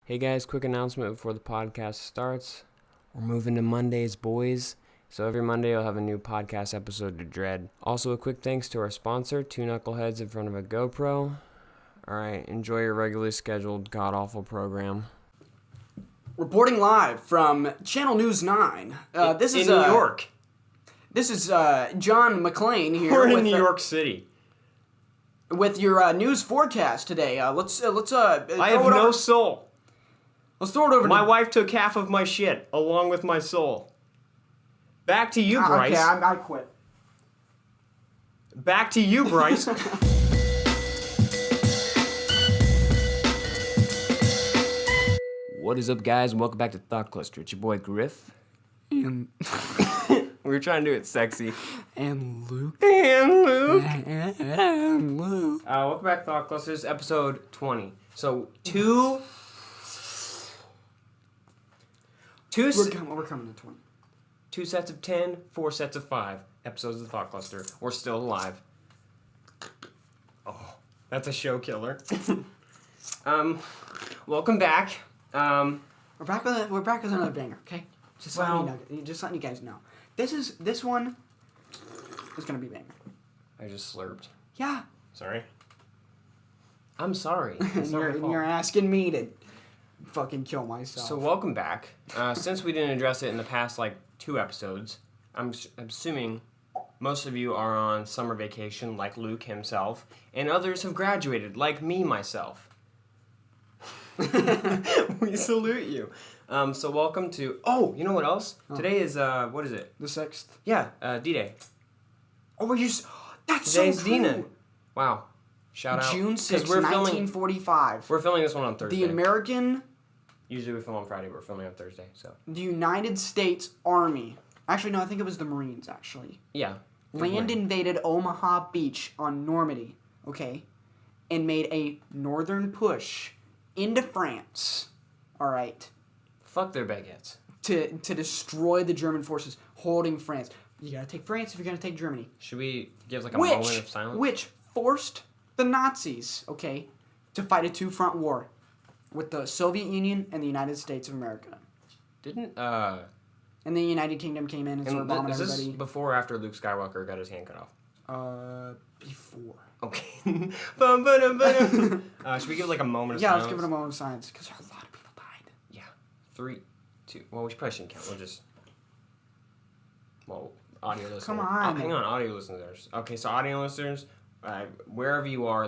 Hey guys, quick announcement before the podcast starts. We're moving to Mondays, boys. So every Monday I'll have a new podcast episode to dread. Also a quick thanks to our sponsor, Two Knuckleheads in front of a GoPro. Alright, enjoy your regularly scheduled god-awful program. Reporting live from Channel News 9. This is in New York. This is John McClain here. We're in New York City. With your news forecast today. Let's I have no soul. Let's throw it over. My wife took half of my shit, along with my soul. Back to you, Bryce. Okay, I quit. Back to you, Bryce. What is up, guys? And welcome back to Thought Cluster. It's your boy, Grif. And We were trying to do it sexy. and Luke. And Luke. And Luke. Welcome back to Thought Cluster. This is episode 20. So, two... We're coming to 20. 2 sets of 10, 4 sets of 5 episodes of Thought Cluster. We're still alive. Oh, that's a show killer. Welcome back. We're back with another banger, okay? Just letting you guys know. This one is gonna be banger. I just slurped. Yeah. Sorry. I'm sorry. You're asking me to fucking kill myself. So welcome back. Since we didn't address it in the past 2 episodes, I'm assuming most of you are on summer vacation, like Luke himself, and others have graduated, like me myself. We salute you. So welcome to... Oh, you know what else? Oh. Today is, what is it? The 6th? Yeah, D-Day. Oh, that's Today's so true. Dina. Wow. Shout out. June 6th, 1945. We're filming this one on Thursday. The American... Usually we film on Friday, but we're filming on Thursday, so... The United States Army. Actually, no, I think it was the Marines, actually. Yeah. Land invaded Omaha Beach on Normandy, okay? And made a northern push into France. All right. Fuck their baguettes. To destroy the German forces holding France. You gotta take France if you're gonna take Germany. Should we give a moment of silence? Which forced the Nazis, okay, to fight a 2-front war with the Soviet Union and the United States of America. And the United Kingdom came in and started bombing everybody. Is this before or after Luke Skywalker got his hand cut off? Before. Okay. Should we give a moment of silence? Yeah, let's give it a moment of silence, because a lot of people died. Yeah. 3, 2... Well, we probably shouldn't count. We'll just... Well, audio listeners. Come on. Hang on, audio listeners. Okay, so audio listeners, wherever you are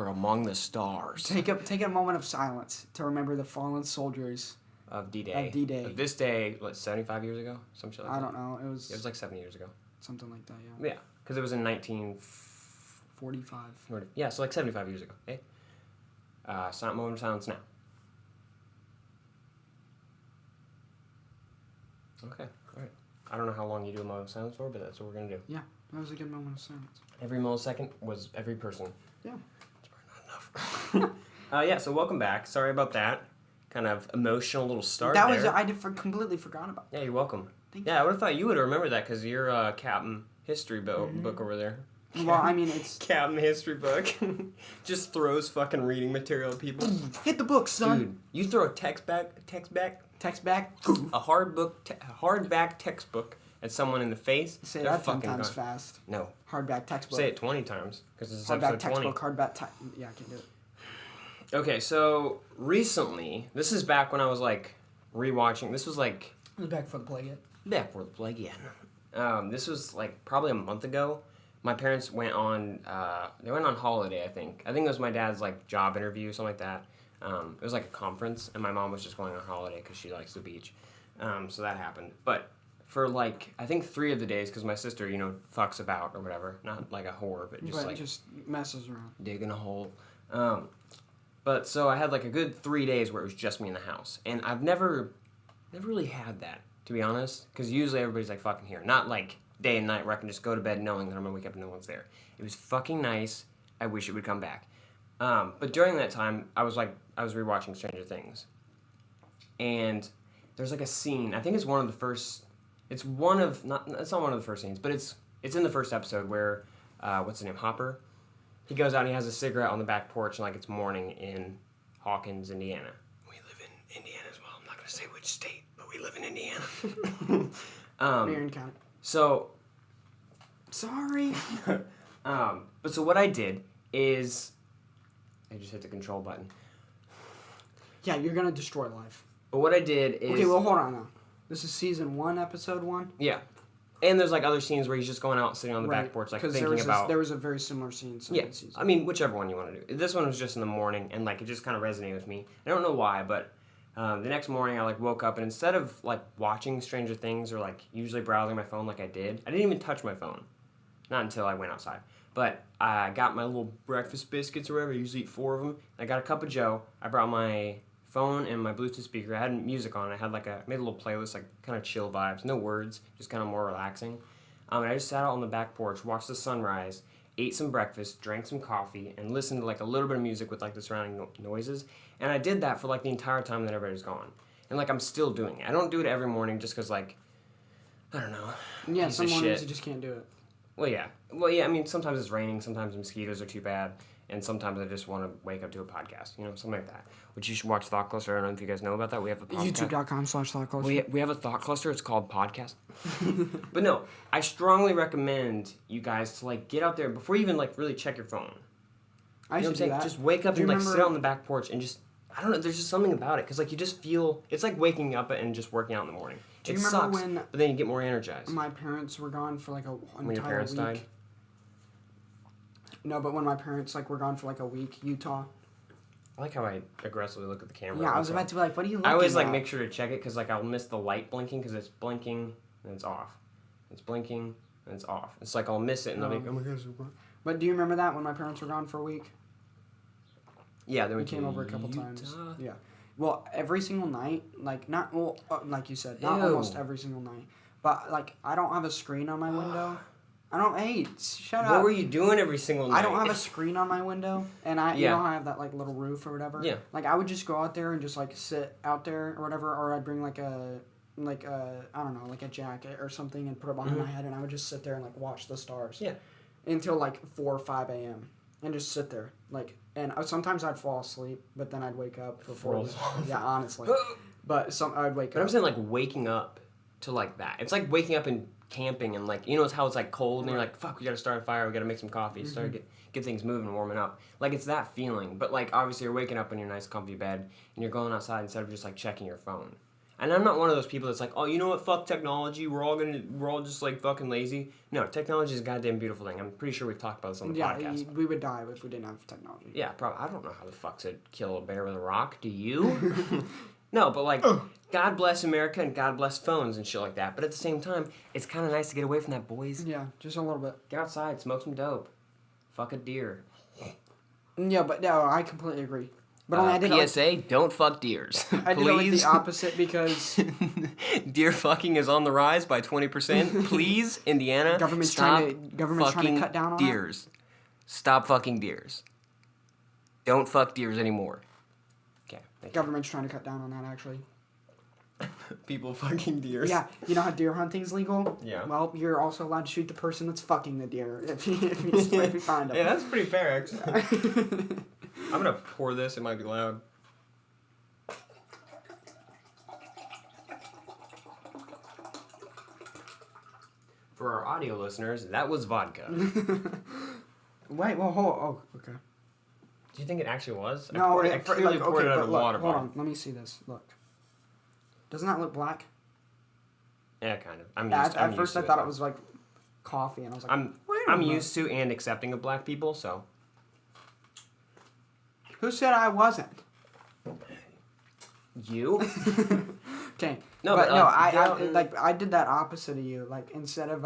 among the stars. Take a moment of silence to remember the fallen soldiers of D-Day. Of this day, 75 years ago? Some shit like that? I don't know. It was 7 years ago. Something like that, yeah. Yeah, because it was in 1945. Yeah, so 75 years ago. Okay? Moment of silence now. Okay, alright. I don't know how long you do a moment of silence for, but that's what we're going to do. Yeah, that was a good moment of silence. Every millisecond was every person. Yeah. That's probably not enough. Yeah, so welcome back. Sorry about that. Kind of emotional little start there. I completely forgot about that. Yeah, you're welcome. Thank you. I would have thought you would have remembered that because you're Captain History book over there. Well, I mean, it's... Captain History book. Just throws fucking reading material at people. Hit the book, son. Dude, you throw a text back? A hardback textbook at someone in the face. Say that 10 times fast. No. Hardback textbook. Say it 20 times because this is hardback episode 20. Textbook, yeah, I can't do it. Okay, so recently, this is back when I was rewatching. This was It was back before the plague yet. Back before the plague, yeah. This was probably a month ago. My parents went on holiday, I think. I think it was my dad's job interview, something like that. It was a conference, and my mom was just going on holiday because she likes the beach. So that happened. But for I think 3 of the days, because my sister, fucks about or whatever. Not like a whore, but just just messes around. Digging a hole. But so I had a good 3 days where it was just me in the house. And I've never really had that, to be honest. Because usually everybody's fucking here. Not day and night where I can just go to bed knowing that I'm going to wake up and no one's there. It was fucking nice. I wish it would come back. But during that time, I was rewatching Stranger Things. And there's a scene, I think it's one of the first, it's not one of the first scenes, but it's in the first episode where, what's his name, Hopper? He goes out and he has a cigarette on the back porch and it's morning in Hawkins, Indiana. say which state, but we live in Indiana. Marion County. So, sorry. but so what I did is, I just hit the control button. Yeah, you're gonna destroy life. But what I did is... Okay, well, hold on now. This is season 1, episode 1? Yeah. And there's, like, other scenes where he's just going out and sitting on the back porch, like, thinking about... there was a very similar scene second season. I mean, whichever one you want to do. This one was just in the morning, and, like, it just kind of resonated with me. I don't know why, but the next morning I, like, woke up, and instead of, like, watching Stranger Things or, like, usually browsing my phone like I did, I didn't even touch my phone. Not until I went outside. But I got my little breakfast biscuits or whatever. I usually eat 4 of them. I got a cup of Joe. I brought my phone and my Bluetooth speaker. I had music on. I had made a little playlist, like kind of chill vibes, no words, just kind of more relaxing. And I just sat out on the back porch, watched the sunrise, ate some breakfast, drank some coffee, and listened to like a little bit of music with like the surrounding noises. And I did that for like the entire time that everybody's gone. And like I'm still doing it. I don't do it every morning just because like I don't know. Yeah, some mornings you just can't do it. Well, yeah. I mean, sometimes it's raining, sometimes the mosquitoes are too bad, and sometimes I just want to wake up to a podcast, something like that. Which you should watch Thought Cluster. I don't know if you guys know about that. We have a podcast. YouTube.com/ThoughtCluster. We have a Thought Cluster. It's called Podcast. But no, I strongly recommend you guys to, like, get out there before you even, like, really check your phone. I should do that. Just wake up and, like, sit out on the back porch and just, I don't know, there's just something about it. Because, like, you just feel, it's like waking up and just working out in the morning. Do you remember sucks, when but then you get more energized. My parents were gone for, like, an entire week? When your parents died? No, but when my parents, like, were gone for, like, a week, Utah. I like how I aggressively look at the camera. Yeah, I was about to be like, what are you looking at? I always, like, make sure to check it because, like, I'll miss the light blinking because it's blinking and it's off. It's blinking and it's off. It's like I'll miss it and I'll be like, oh my gosh. But do you remember that when my parents were gone for a week? Yeah, then we came over a couple times. Yeah. Well, every single night, like, like you said, not almost every single night, but, like, I don't have a screen on my window. Shut up. What were you doing every single night? I don't have a screen on my window, and I have that, like, little roof or whatever. Yeah. Like, I would just go out there and just, like, sit out there or whatever, or I'd bring, like a I don't know, like a jacket or something and put it behind my head, and I would just sit there and, like, watch the stars. Yeah. Until, like, 4 or 5 a.m. and just sit there. Like, and sometimes I'd fall asleep, but then I'd wake up before. Yeah, honestly. But I'd wake up. But I'm saying, like, waking up to, like, that. It's like waking up and camping and, like, it's how it's, like, cold and you're like, fuck, we gotta start a fire, we gotta make some coffee, start to get things moving and warming up. Like, it's that feeling. But, like, obviously you're waking up in your nice comfy bed and you're going outside instead of just, like, checking your phone. And I'm not one of those people that's like, oh, you know what, fuck technology, we're all just, like, fucking lazy. No, technology is a goddamn beautiful thing. I'm pretty sure we've talked about this on the podcast. Yeah, we would die if we didn't have technology. Yeah, probably. I don't know how the fuck to kill a bear with a rock. Do you? No, but, like, God bless America and God bless phones and shit like that. But at the same time, it's kind of nice to get away from that, boys. Yeah, just a little bit. Get outside, smoke some dope. Fuck a deer. Yeah, but no, I completely agree. But only I did PSA, don't fuck deers. I did like the opposite because... Deer fucking is on the rise by 20%. Please, Indiana, government's trying to cut down on deers. Stop fucking deers. Don't fuck deers anymore. Okay. Government's trying to cut down on that, actually. People fucking deers. Yeah, you know how deer hunting's legal? Yeah. Well, you're also allowed to shoot the person that's fucking the deer if you find them. Yeah, that's pretty fair, actually. I'm gonna pour this. It might be loud. For our audio listeners, that was vodka. Wait, well, hold. Oh, okay. Do you think it actually was? No, I clearly poured it out of a water bottle. Hold on, let me see this. Look. Doesn't that look black? Yeah, kind of. At first, I thought it was like coffee, and I was like, I'm used to and accepting of black people, so. Who said I wasn't? You? Okay. No, but no, I did that opposite of you. Like, instead of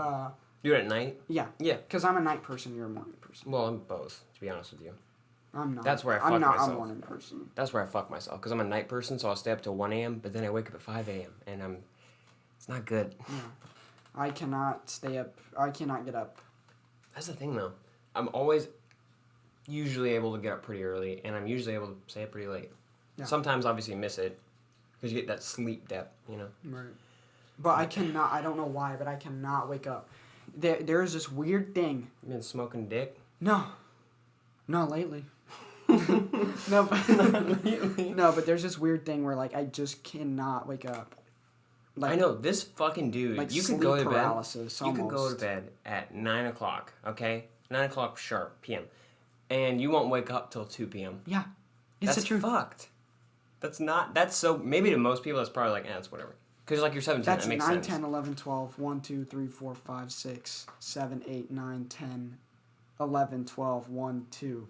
Do it at night? Yeah. Yeah. Because I'm a night person, you're a morning person. Well, I'm both, to be honest with you. I'm not. That's where I fuck myself. I'm a morning person. That's where I fuck myself, because I'm a night person, so I'll stay up till 1 a.m., but then I wake up at 5 a.m., and it's not good. Yeah. I cannot stay up. I cannot get up. That's the thing, though. I'm always usually able to get up pretty early, and I'm usually able to stay up pretty late. Yeah. Sometimes, obviously, you miss it, because you get that sleep debt, Right. But I cannot, I don't know why, but I cannot wake up. There's this weird thing. You been smoking dick? No. Not lately. No, but no, but there's this weird thing where like I just cannot wake up. Like, I know this fucking dude. Like you sleep can go to paralysis. bed. You can go to bed at 9:00. Okay, 9:00 sharp p.m. And you won't wake up till 2 p.m. Yeah, it's that's the truth. Fucked. That's not. That's so. Maybe to most people, that's probably like, it's whatever. Because like you're 17. That's that makes 9, sense. 10, 11, 12, 1, 2, 3, 4, 5, 6, 7, 8, 9, 10, 11, 12, 1, 2.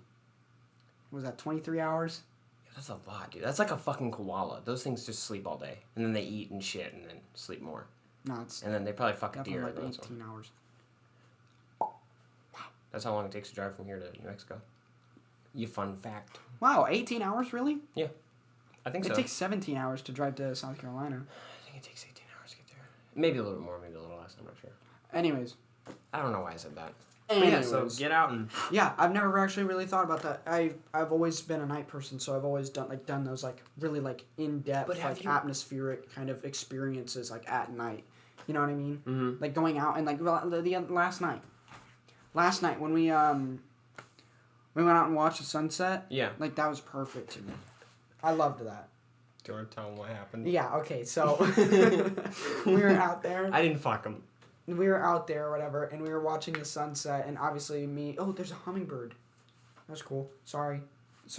Was that 23 hours? Yeah, that's a lot, dude. That's like a fucking koala. Those things just sleep all day. And then they eat and shit and then sleep more. No, it's... And then they probably fuck a deer. Like 18 hours. Wow. That's how long it takes to drive from here to New Mexico. You fun fact. Wow, 18 hours, really? Yeah. I think so. It takes 17 hours to drive to South Carolina. I think it takes 18 hours to get there. Maybe a little bit more, maybe a little less. I'm not sure. Anyways. I don't know why I said that. Anyways. Yeah, so get out and... Yeah, I've never actually really thought about that. I've always been a night person, so I've always done those like really like in-depth like atmospheric kind of experiences like at night. You know what I mean? Mm-hmm. Like going out and like the last night when we went out and watched the sunset. Yeah. Like that was perfect to me. I loved that. Do you want to tell them what happened? Yeah. Okay. So we were out there. I didn't fuck them. We were out there or whatever, and we were watching the sunset, and obviously oh, there's a hummingbird. That's cool. Sorry,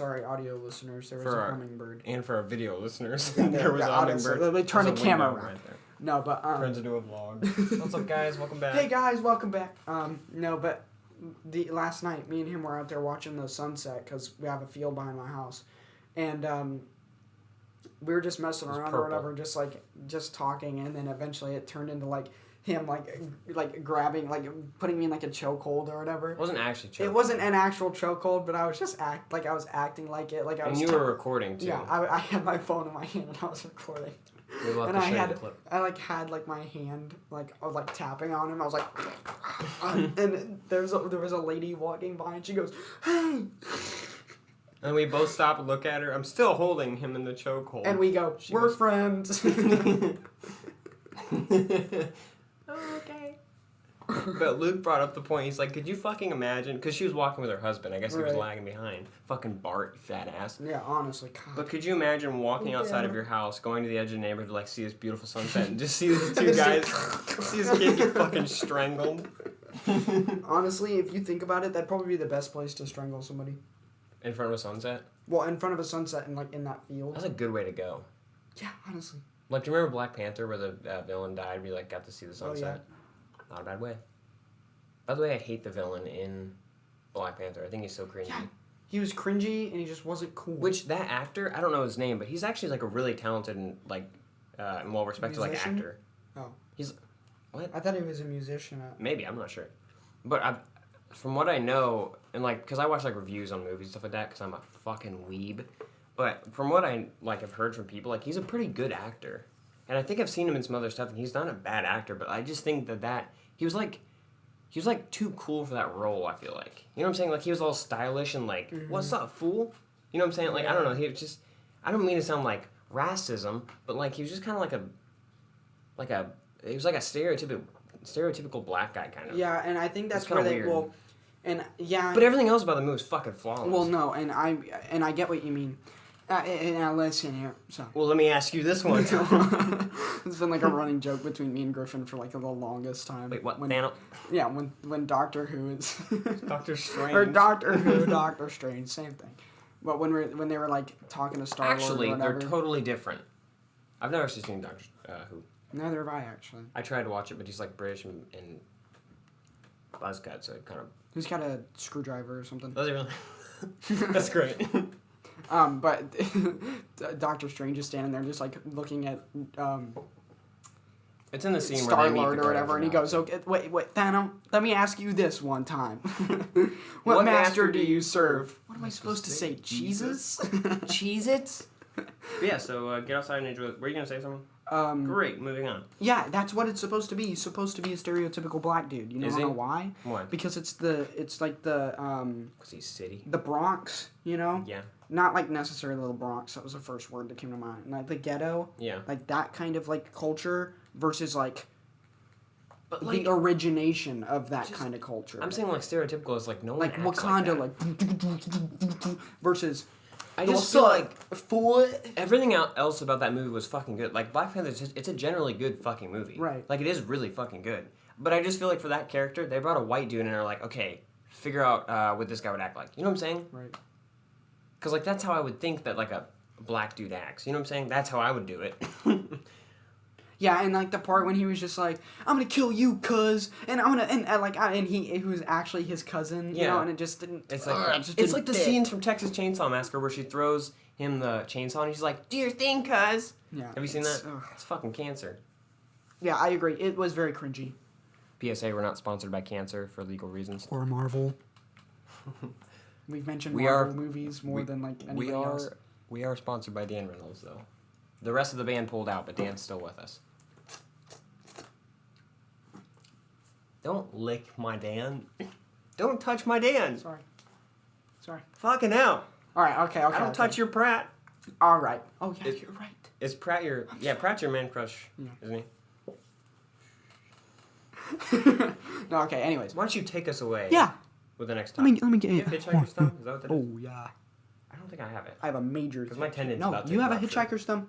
audio listeners, there was a hummingbird. And for our video listeners, yeah, there was a hummingbird. They turn the camera around. Right there. No, but turns into a vlog. What's up, guys? Welcome back. Hey guys, welcome back. No, but last night, me and him were out there watching the sunset because we have a field behind my house, and we were just messing around or whatever, just talking, and then eventually it turned into like him like grabbing, like putting me in like a chokehold or whatever. It wasn't actually chokehold. It wasn't an actual chokehold, but I was just I was acting like it, like I was. And you were recording too. Yeah, I had my phone in my hand and I was recording. And I had my hand like I was like tapping on him. I was like, and there was a lady walking by and she goes, "Hey." And we both stop and look at her. I'm still holding him in the chokehold. And we go, "We're friends." Okay. But Luke brought up the point. He's like, could you fucking imagine? Because she was walking with her husband. I guess he was lagging behind. Fucking Bart, fat ass. Yeah, honestly. God. But could you imagine walking outside of your house, going to the edge of the neighborhood to like see this beautiful sunset, and just see these two guys, see this kid get fucking strangled? Honestly, if you think about it, that'd probably be the best place to strangle somebody. In front of a sunset? Well, in front of a sunset and like in that field. That's a good way to go. Yeah, honestly. Like, do you remember Black Panther where the villain died? We like got to see the sunset. Oh, yeah. Not a bad way. By the way, I hate the villain in Black Panther. I think he's so cringy. Yeah, he was cringy and he just wasn't cool. Which that actor, I don't know his name, but he's actually like a really talented and like and well respected like actor. Oh. He's what? I thought he was a musician. Maybe, I'm not sure. But from what I know, and like, cause I watch like reviews on movies and stuff like that, cause I'm a fucking weeb. But from what I like have heard from people, like he's a pretty good actor, and I think I've seen him in some other stuff, and he's not a bad actor. But I just think that he was like too cool for that role. I feel like, you know what I'm saying? Like he was all stylish and like, what's up, fool? You know what I'm saying? Like I don't know. He was just, I don't mean to sound like racism, but like he was just kind of he was like a stereotypical black guy kind of. Yeah, and I think that's where they weird. And yeah. But everything else about the movie is fucking flawless. Well, no, and I get what you mean. And now listen here. So. Well, let me ask you this one. It's been like a running joke between me and Griffin for like the longest time. Wait, what? Yeah, when Doctor Who is. Doctor Strange. Or Doctor Who, Doctor Strange, same thing. But when they were like talking to Star Wars. Actually, they're totally different. I've never actually seen Doctor Who. Neither have I actually. I tried to watch it, but he's like British and buzzcut, so it kind of. He's got a screwdriver or something. Does he really? That's great. But Doctor Strange is standing there just like looking at it's in the scene Star where Lord or whatever, and he goes, "Okay, wait, Thanos, let me ask you this one time. what master do you serve?" What am I supposed to say? Jesus? Cheez-Its? Yeah, so get outside and enjoy. Were you gonna say something? Great, moving on. Yeah, that's what it's supposed to be. He's supposed to be a stereotypical black dude. You know why? Why? Because it's like the because he's city. The Bronx, you know? Yeah. Not like necessarily the Bronx. That was the first word that came to mind. Like the ghetto. Yeah. Like that kind of like culture versus like But like, the origination of that kind of culture. I'm saying like stereotypical is like no one like acts Wakanda, like versus. I just feel like everything else about that movie was fucking good. Like Black Panther, it's a generally good fucking movie. Right. Like it is really fucking good. But I just feel like for that character, they brought a white dude in and are like, okay, figure out what this guy would act like. You know what I'm saying? Right. Because like that's how I would think that like a black dude acts. You know what I'm saying? That's how I would do it. Yeah, and like the part when he was just like, "I'm gonna kill you, cuz," and I'm gonna and he was actually his cousin, you know, and it just didn't. It's like it's like the scenes from Texas Chainsaw Massacre where she throws him the chainsaw and he's like, "Do your thing, cuz." Yeah. Have you seen that? It's fucking cancer. Yeah, I agree. It was very cringy. PSA: we're not sponsored by cancer for legal reasons. Or Marvel. We've mentioned Marvel movies more than like anybody else. We are sponsored by Dan Reynolds though. The rest of the band pulled out, but Dan's still with us. Don't lick my Dan. Don't touch my Dan. Sorry. Fucking hell. All right. Okay. I don't touch your Pratt. All right. Oh yeah, you're right. Is Pratt your? Yeah, Pratt's your man crush, isn't he? No. Okay. Anyways. Why don't you take us away? Yeah. With the next topic. Let me get you have hitchhiker's thumb? Is that what that is? Oh yeah. I don't think I have it. I have a major. Because my tendon's no, about to you have rupture. a hitchhiker's thumb.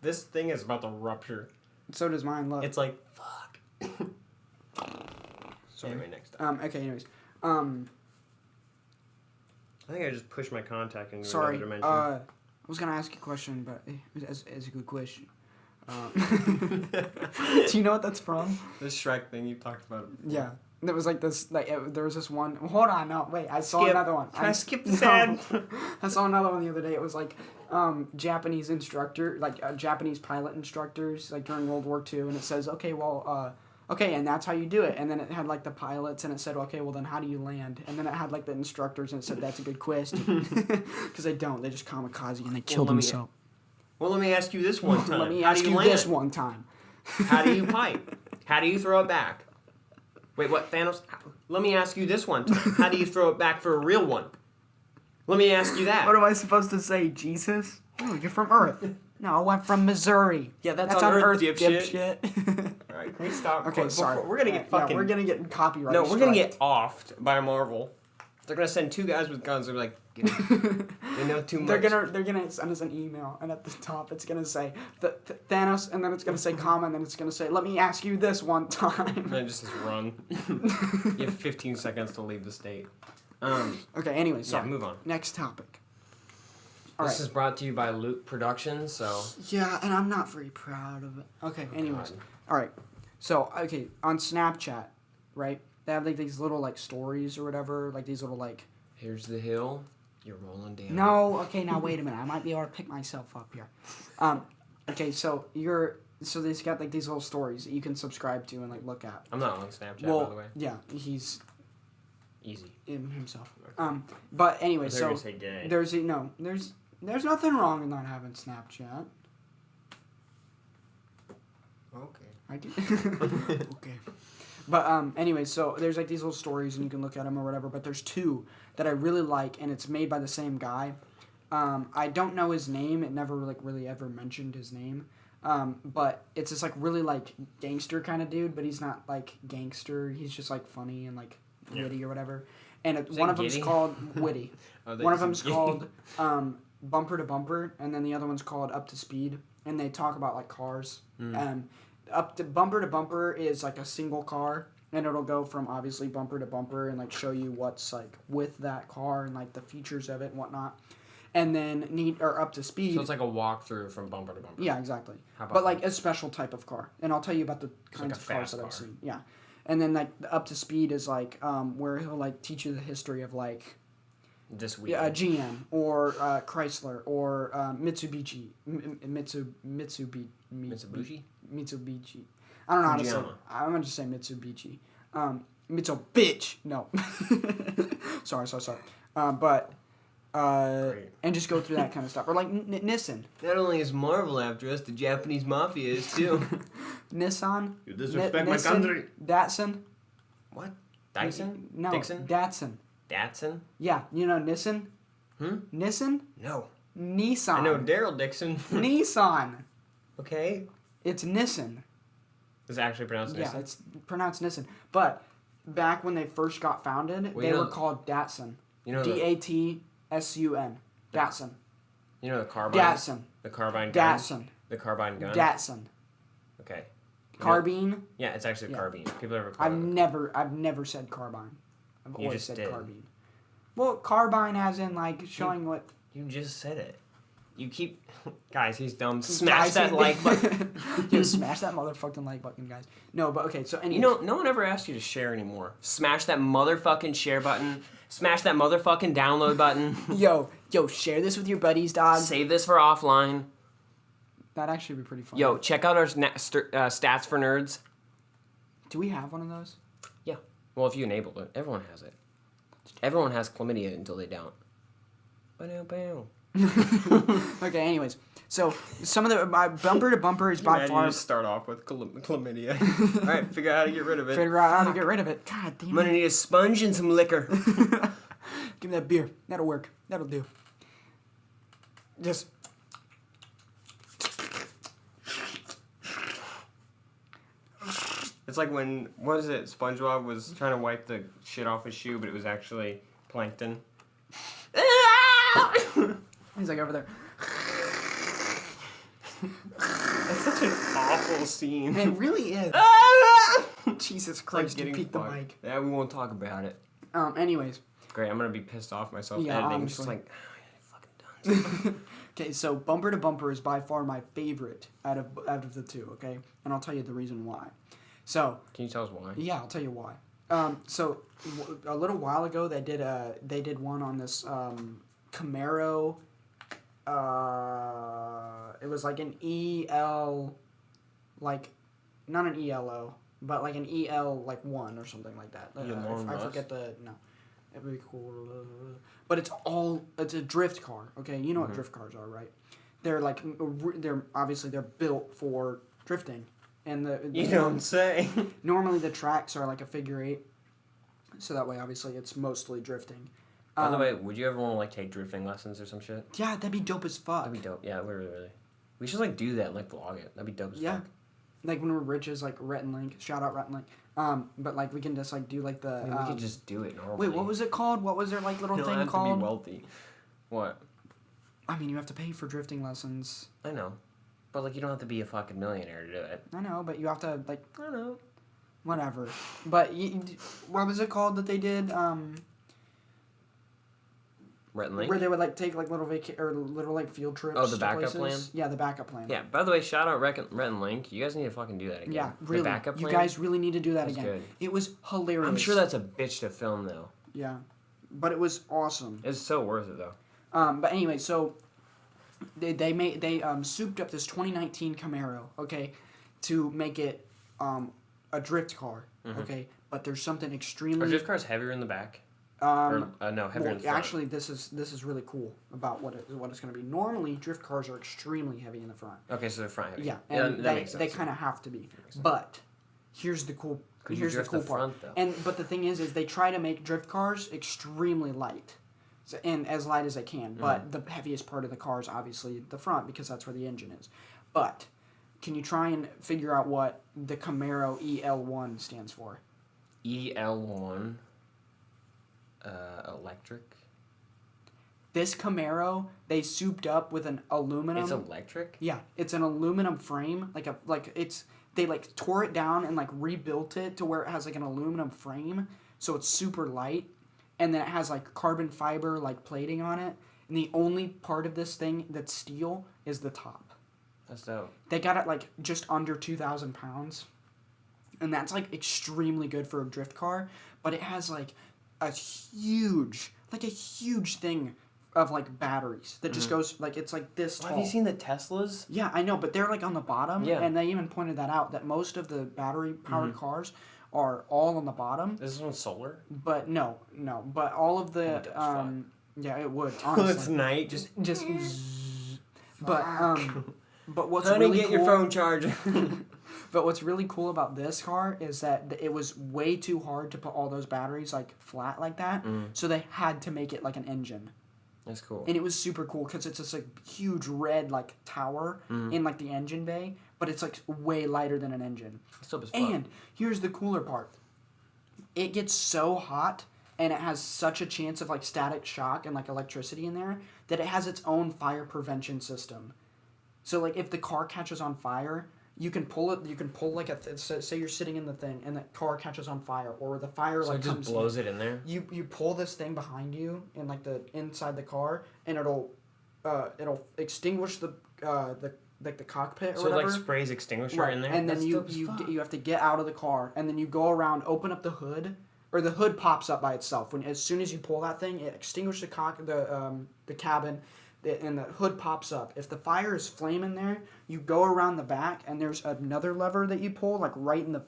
This thing is about to rupture. So does mine. Look. It's like fuck. Sorry. Anyway, next time. Okay. Anyways. I think I just pushed my contact into another dimension. I was gonna ask you a question, but it's a good question. Do you know what that's from? This Shrek thing you talked about. Yeah. There was like this, there was this one. Hold on, no, wait. I saw another one. Can I skip this ad? I saw another one the other day. It was like Japanese instructor, Japanese pilot instructors, like during World War II, and it says, okay, well, okay, and that's how you do it. And then it had like the pilots, and it said, okay, well then how do you land? And then it had like the instructors, and it said, that's a good question, because they don't. They just kamikaze and they kill themselves. Well, let me ask you this one time. Let me ask you this one time. How do you pipe? How do you throw it back? Wait, what, Thanos? Let me ask you this one time. How do you throw it back for a real one? Let me ask you that. What am I supposed to say, Jesus? Oh, you're from Earth. No, I'm from Missouri. Yeah, that's on Earth, dipshit. All right, can we stop? Okay, sorry. We're going to get fucking... Yeah, we're going to get copyright No, we're going to get offed by Marvel. They're going to send two guys with guns. They're like, they know too much. They're gonna send us an email, and at the top it's gonna say Thanos, and then it's gonna say comma, and then it's gonna say, let me ask you this one time. And it just says run. You have 15 seconds to leave the state. Okay, anyway, so move on. Next topic. This is brought to you by Loot Productions, so... Yeah, and I'm not very proud of it. Okay, anyways. Alright, so, on Snapchat, right, they have, like, these little, like, stories or whatever, like, these little, like... Here's the hill, you're rolling down. No, okay, now wait a minute, I might be able to pick myself up here. Okay, so they've got, like, these little stories that you can subscribe to and, like, look at. I'm not on Snapchat, by the way. Yeah, he's... Easy. In himself. Okay. But anyway, so... Say gay. There's nothing wrong with not having Snapchat. Okay. I do. Okay. But anyway, so there's like these little stories and you can look at them or whatever. But there's two that I really like, and it's made by the same guy. I don't know his name. It never like really ever mentioned his name. But it's this like really like gangster kind of dude, but he's not like gangster. He's just like funny and like witty or whatever. And one of them's called Witty. One of them's called Bumper to Bumper, and then the other one's called Up to Speed. And they talk about like cars. Bumper to Bumper is like a single car, and it'll go from obviously bumper to bumper and like show you what's like with that car and like the features of it and whatnot. And then Up to Speed. So it's like a walkthrough from bumper to bumper. Yeah, exactly. But like a special type of car, and I'll tell you about the kinds of cars that I've seen. Yeah. And then like Up to Speed is like where he'll like teach you the history of like GM or Chrysler or Mitsubishi. Mitsubishi. I don't know how to say it. I'm gonna just say Mitsubishi. Mitsubishi. No. sorry. But and just go through that kind of stuff. Or like Nissan. Not only is Marvel after us, the Japanese mafia is too. Nissan. You disrespect my country. Datsun. What? Dyson? No. Dixon? Datsun. Datsun? Yeah, you know Nissan? Nissan? No. Nissan. I know Daryl Dixon. Nissan. Okay. It's Nissan. Is it actually pronounced Nissan? Yeah, it's pronounced Nissan. But back when they first got founded, they were called Datsun. You know Datsun. Datsun. You know the carbine? Datsun. The carbine gun? Datsun. The carbine gun? Datsun. Okay. Carbine? Yeah, it's actually a carbine. People ever call I've never said carbine. I've always said did. carbine. Well, carbine as in like showing what... You just said it. You keep... Guys, he's dumb. Smash that like button. Just smash that motherfucking like button, guys. No, but okay, so anyways. You know, no one ever asked you to share anymore. Smash that motherfucking share button. Smash that motherfucking download button. Yo, share this with your buddies, dog. Save this for offline. That'd actually be pretty fun. Yo, check out our stats for nerds. Do we have one of those? Yeah. Well, if you enable it, everyone has it. Everyone has chlamydia until they don't. Okay, anyways. So, some of the... bumper to bumper is by far... You start off with chlamydia. Alright, figure out how to get rid of it. Figure out how to get rid of it. God damn it. I'm gonna need a sponge and some liquor. Give me that beer. That'll work. That'll do. Just... It's like when, what is it, SpongeBob was trying to wipe the shit off his shoe, but it was actually plankton. He's like over there. That's such an awful scene. It really is. Jesus Christ, you peeked the mic. Yeah, we won't talk about it. Anyways. Great, I'm gonna be pissed off myself Yeah, editing. honestly. Just like, fucking done. Okay, so bumper to bumper is by far my favorite out of the two. Okay, and I'll tell you the reason why. So. Can you tell us why? Yeah, I'll tell you why. So a little while ago they did one on this Camaro. It was like an EL, like not an ELO, but like an EL like 1 or something like that. I forget the no. It'd be cool, but it's a drift car. Okay, you know what drift cars are, right? They're like they're built for drifting, and you don't say. Normally the tracks are like a figure 8, so that way obviously it's mostly drifting. By the way, would you ever want to like take drifting lessons or some shit? Yeah, that'd be dope as fuck. That'd be dope. Yeah, really. We should like do that and like vlog it. That'd be dope as fuck. Like when we're rich as like Rhett and Link. Shout out Rhett and Link. But like we can just like do like the. I mean, we could just do it normally. Wait, what was it called? What was their like little thing have called? To be wealthy. What? I mean, you have to pay for drifting lessons. I know, but like you don't have to be a fucking millionaire to do it. I know, but you have to like. I don't know. Whatever, but what was it called that they did? Rhett and Link? Where they would like take like little little like field trips. Oh, the backup plan? Yeah, the backup plan. Yeah, by the way, shout out Rhett and Link. You guys need to fucking do that again. Yeah, really. The backup plan? You guys really need to do that That's again. Good. It was hilarious. I'm sure that's a bitch to film though. Yeah, but it was awesome. It's so worth it though. But anyway, so they souped up this 2019 Camaro, okay, to make it a drift car, okay. But there's something extremely. Are drift cars heavier in the back? No, heavier in the front. Actually, this is really cool about what it's going to be. Normally, drift cars are extremely heavy in the front. Okay, so they're front heavy. Yeah, and that makes sense. They kind of have to be. But here's the cool. Here's the cool part. Front, but the thing is they try to make drift cars extremely light, and as light as they can. But the heaviest part of the car is obviously the front because that's where the engine is. But can you try and figure out what the Camaro EL1 stands for? EL1. Electric. This Camaro, they souped up with an aluminum. It's electric? Yeah, it's an aluminum frame. They like tore it down and like rebuilt it to where it has like an aluminum frame, so it's super light, and then it has like carbon fiber like plating on it. And the only part of this thing that's steel is the top. That's dope. They got it like just under 2,000 pounds, and that's like extremely good for a drift car. But it has like a huge thing of like batteries that just goes like it's like this tall. Have you seen the Teslas? Yeah, I know, but they're like on the bottom. Yeah. And they even pointed that out that most of the battery powered cars are all on the bottom. Is this one solar? But no. But all of the yeah, it would. Honestly. Well, it's night. Just but what's honey, really get cool, your phone charger. But what's really cool about this car is that it was way too hard to put all those batteries like flat like that. So they had to make it like an engine. That's cool. And it was super cool because it's this, like, huge red, like, tower in, like, the engine bay, but it's, like, way lighter than an engine. It's dope as fuck. And here's the cooler part. It gets so hot, and it has such a chance of, like, static shock and, like, electricity in there that it has its own fire prevention system. So, like, if the car catches on fire, you can pull it. You can pull, like, say you're sitting in the thing, and the car catches on fire, or the fire, so like, it just comes blows it in there? You pull this thing behind you, in, like, the inside the car, and it'll extinguish the cockpit or so whatever. it, like, sprays extinguisher in there? And then you have to get out of the car, and then you go around, open up the hood, or the hood pops up by itself. As soon as you pull that thing, it extinguishes the cabin, and the hood pops up. If the fire is flaming there, you go around the back, and there's another lever that you pull, like, right in the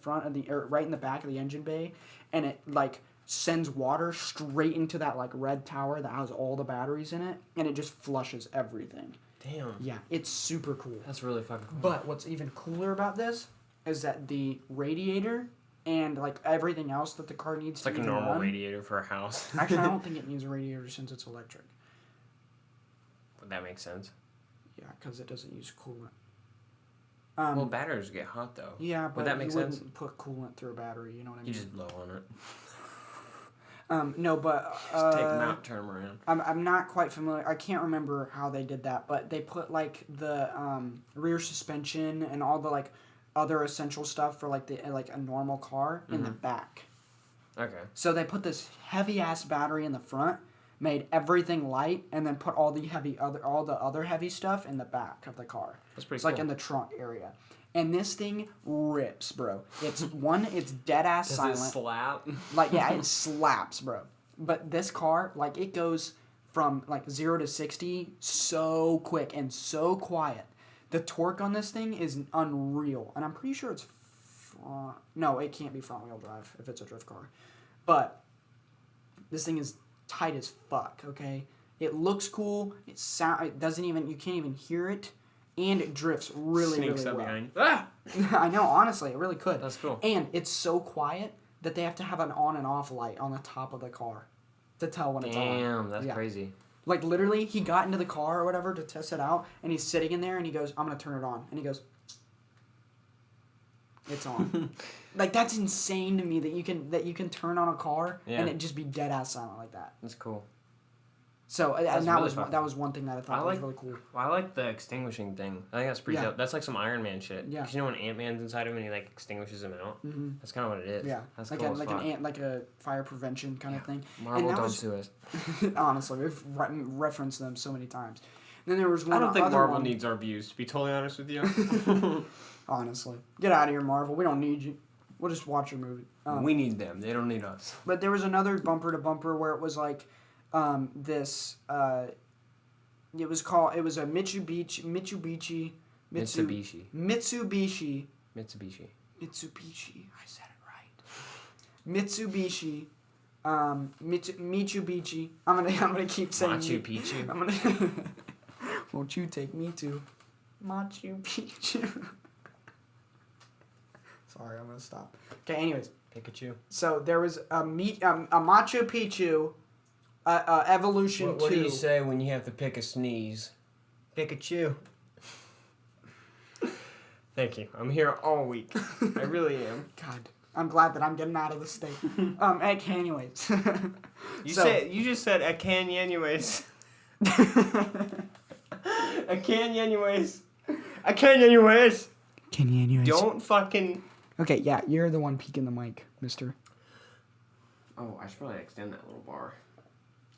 back of the engine bay, and it, like, sends water straight into that, like, red tower that has all the batteries in it, and it just flushes everything. Damn. Yeah, it's super cool. That's really fucking cool. But what's even cooler about this is that the radiator and, like, everything else that the car needs to It's like a normal radiator for a house. Actually, I don't think it needs a radiator since it's electric. That makes sense. Yeah, because it doesn't use coolant. Well, batteries get hot, though. Yeah, but would that make sense? Wouldn't put coolant through a battery, you know what I mean? You just blow on it. No, but... just take them out, turn them around. I'm not quite familiar. I can't remember how they did that, but they put, like, the rear suspension and all the, like, other essential stuff for, like, a normal car in the back. Okay. So they put this heavy-ass battery in the front, made everything light, and then put all the other heavy stuff in the back of the car. That's pretty cool. Like, in the trunk area. And this thing rips, bro. It's dead ass silent. Does it slap? Like, yeah, it slaps, bro. But this car, like, it goes from, like, 0 to 60 so quick and so quiet. The torque on this thing is unreal. And I'm pretty sure it's no, it can't be front wheel drive if it's a drift car. But this thing is tight as fuck, okay? It looks cool. You can't even hear it. And it drifts really, Sneaks really up well. behind. Ah! I know, honestly, it really could. That's cool. And it's so quiet that they have to have an on and off light on the top of the car to tell when it's on. Damn, that's crazy. Like, literally, he got into the car or whatever to test it out, and he's sitting in there, and he goes, I'm going to turn it on. And he goes, it's on. Like, that's insane to me that you can turn on a car and it just be dead ass silent like that. That's cool. So that was one thing that I thought was really cool. Well, I like the extinguishing thing. I think that's pretty dope. That's like some Iron Man shit. Yeah. Because you know when Ant-Man's inside him and he, like, extinguishes him out? Mm-hmm. That's kind of what it is. Yeah. That's like cool like a fire prevention kind of thing. Marvel, don't sue us. Honestly, we've referenced them so many times. And then there was one I don't think Marvel one. needs our views, to be totally honest with you. Honestly. Get out of here, Marvel. We don't need you. We'll just watch your movie. We need them. They don't need us. But there was another bumper-to-bumper where it was like this... it was a Mitsubishi. I said it right. Mitsubishi. Mitsubishi. I'm gonna keep saying Machu Picchu. I'm gonna. Won't you take me to Machu Picchu? Sorry, I'm gonna stop. Okay. Anyways. Pikachu. So there was a Machu Picchu. Evolution 2. What do you say when you have to pick a sneeze? Pikachu. Thank you. I'm here all week. I really am. God, I'm glad that I'm getting out of the state. Anyways. You just said I can anyways. I can anyways. I can anyways. Can you anyways? Don't fucking. Okay, yeah, you're the one peeking the mic, mister. Oh, I should probably extend that little bar.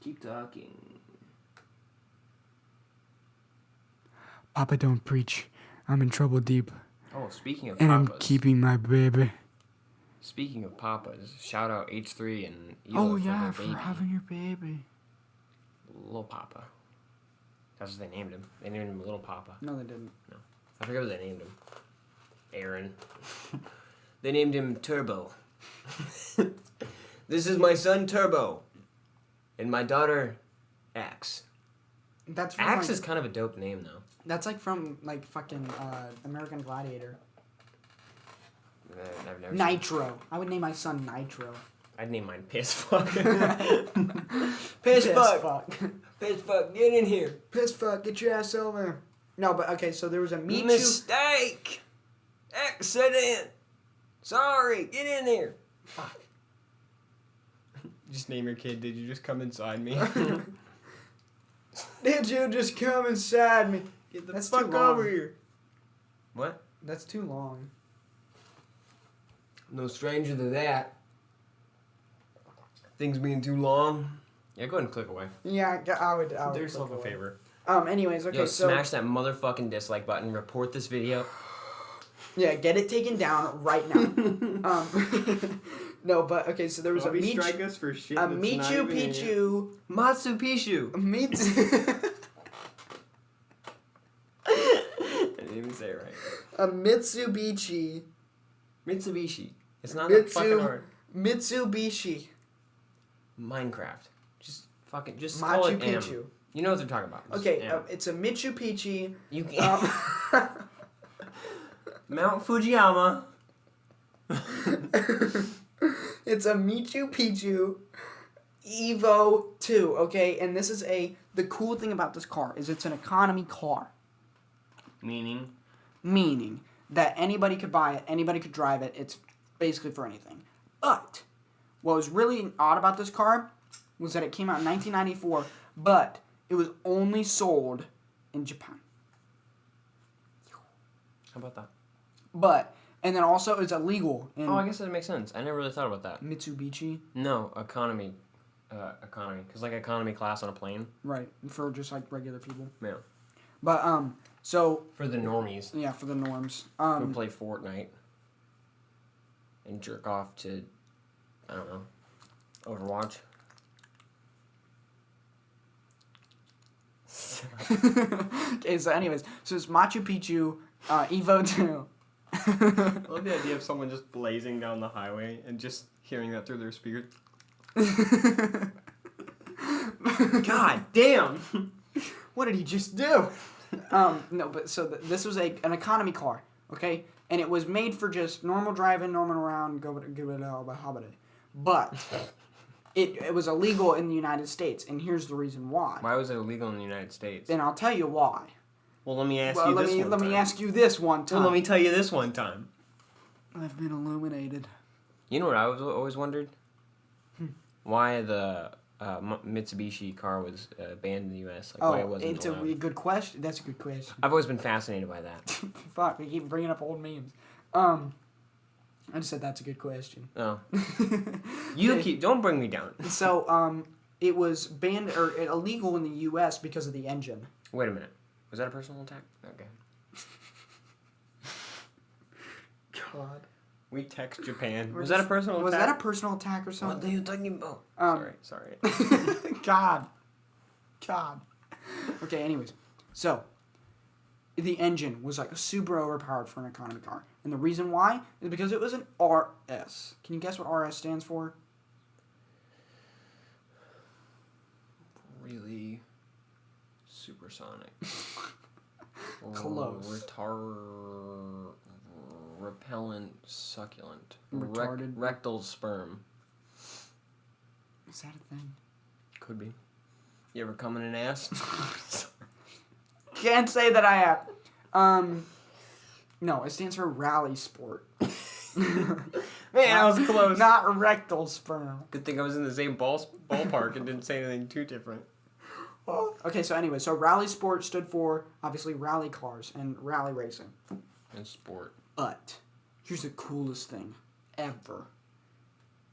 Keep talking. Papa, don't preach. I'm in trouble deep. Oh, speaking of and papas. I'm keeping my baby. Speaking of papas, shout out H3 and Elo for having your baby. Little Papa. That's what they named him. They named him Little Papa. No, they didn't. No. I forget what they named him. Aaron. They named him Turbo. This is my son Turbo. And my daughter, Axe. That's from, Axe is kind of a dope name, though. That's like from like fucking American Gladiator. I've never Nitro. I would name my son Nitro. I'd name mine Piss Fuck. Piss Fuck. Piss fuck, get in here. Piss fuck, get your ass over. No, but okay, so there was a Mistake. Accident. Sorry, get in there. Fuck. Just name your kid. Did you just come inside me? Did you just come inside me? Get the That's fuck too long. over here. What? That's too long. No stranger to that. Things being too long. Yeah, go ahead and click away. Yeah, I would. Do yourself a favor. Anyways, okay, Yo, so smash that motherfucking dislike button. Report this video. yeah, get it taken down right now. No, but okay, so there was a strike us for shit. A Michu Picchu. Matsu Picchu. I didn't even say it right. A Mitsubishi. Mitsubishi. It's not that fucking hard. Mitsubishi. Minecraft. Just fucking just Machu call it Picchu. M. You know what they're talking about. Just Okay, M. it's a Mitsubishi. You can't. Mount Fujiyama. It's a Michu Picchu Evo 2, okay? And this is the cool thing about this car is it's an economy car. Meaning that anybody could buy it, anybody could drive it, it's basically for anything. But what was really odd about this car was that it came out in 1994, but it was only sold in Japan. How about that? And then also it's illegal in I guess that makes sense. I never really thought about that. Mitsubishi. No, economy. Because like economy class on a plane. Right, for just like regular people. Yeah. But, so... For the normies. Yeah, for the norms. Who play Fortnite. And jerk off to, I don't know, Overwatch. Okay, so anyways, so it's Machu Picchu, Evo 2. I love the idea of someone just blazing down the highway and just hearing that through their speaker. God damn! What did he just do? No, but so this was an economy car, okay? And it was made for just normal driving, normal around, but it was illegal in the United States, and here's the reason why. Why was it illegal in the United States? Then I'll tell you why. Well, let me ask you this one time. Let me ask you this one time. Well, let me tell you this one time. I've been illuminated. You know what I always wondered? Why the Mitsubishi car was banned in the U.S. Like, why it wasn't it's allowed. a good question. That's a good question. I've always been fascinated by that. Fuck, we keep bringing up old memes. I just said that's a good question. Oh. Don't bring me down. So, it was banned or illegal in the U.S. because of the engine. Wait a minute. Was that a personal attack? Okay. God. We text Japan. Was that a personal attack? Was that a personal attack or something? What are you talking about? Sorry. God. Okay, anyways. So, the engine was like super overpowered for an economy car. And the reason why is because it was an RS. Can you guess what RS stands for? Really supersonic. Close. Repellent succulent. Retarded. Rectal sperm. Is that a thing? Could be. You ever come in an ass? Can't say that I have. No, it stands for rally sport. Man, I was close. Not rectal sperm. Good thing I was in the same ballpark and didn't say anything too different. Okay, so anyway, so rally sport stood for, obviously, rally cars and rally racing. And sport. But, here's the coolest thing ever.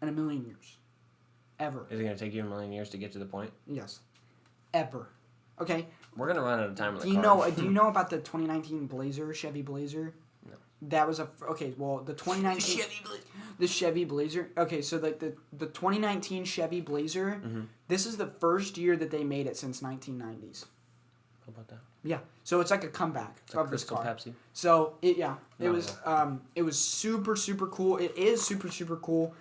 In a million years. Ever. Is it going to take you a million years to get to the point? Yes. Ever. Okay? We're going to run out of time on the Do you know about the 2019 Blazer, Chevy Blazer? No. That was the 2019... The Chevy Blazer. Okay, so the 2019 Chevy Blazer, this is the first year that they made it since 1990s. How about that? Yeah. So it's like a comeback of this Crystal car. Pepsi. So it was super super cool. It is super super cool.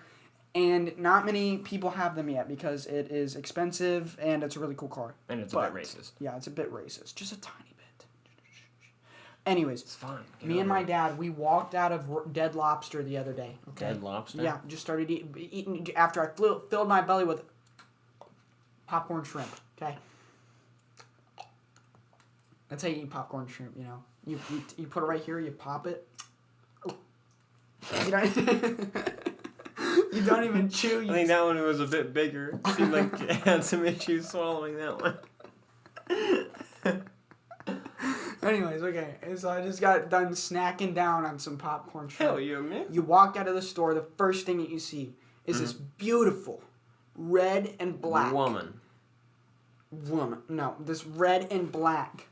And not many people have them yet because it is expensive and it's a really cool car. And it's a bit racist. Yeah, it's a bit racist. Just a tiny bit. Anyways, it's fine. Me and my dad, we walked out of Dead Lobster the other day. Okay? Dead Lobster? Yeah, just started eating after I filled my belly with popcorn shrimp. Okay? That's how you eat popcorn shrimp, you know. You put it right here, you pop it. You don't, you don't even chew. I think that one was a bit bigger. It seemed like you had some issues swallowing that one. Anyways, okay. So I just got done snacking down on some popcorn shrimp. Hell yeah, man. You walk out of the store, the first thing that you see is this beautiful red and black woman. No, this red and black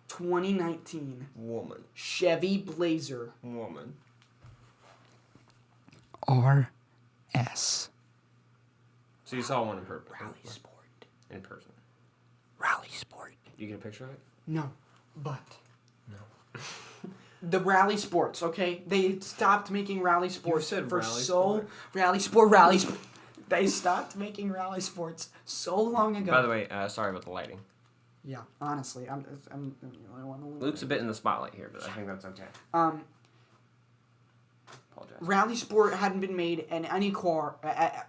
2019 Woman. Chevy Blazer. Woman. RS. So you saw one in person. Rally Sport. In person. Rally Sport. You get a picture of it? No, but No. the Rally Sports, okay? They stopped making Rally Sports said for Rally so Sport. Rally Sport. They stopped making Rally Sports so long ago. By the way, sorry about the lighting. Yeah, honestly, I'm the only one. Luke's a bit in the spotlight here, but I think that's okay. Apologize. Rally Sport hadn't been made in any car.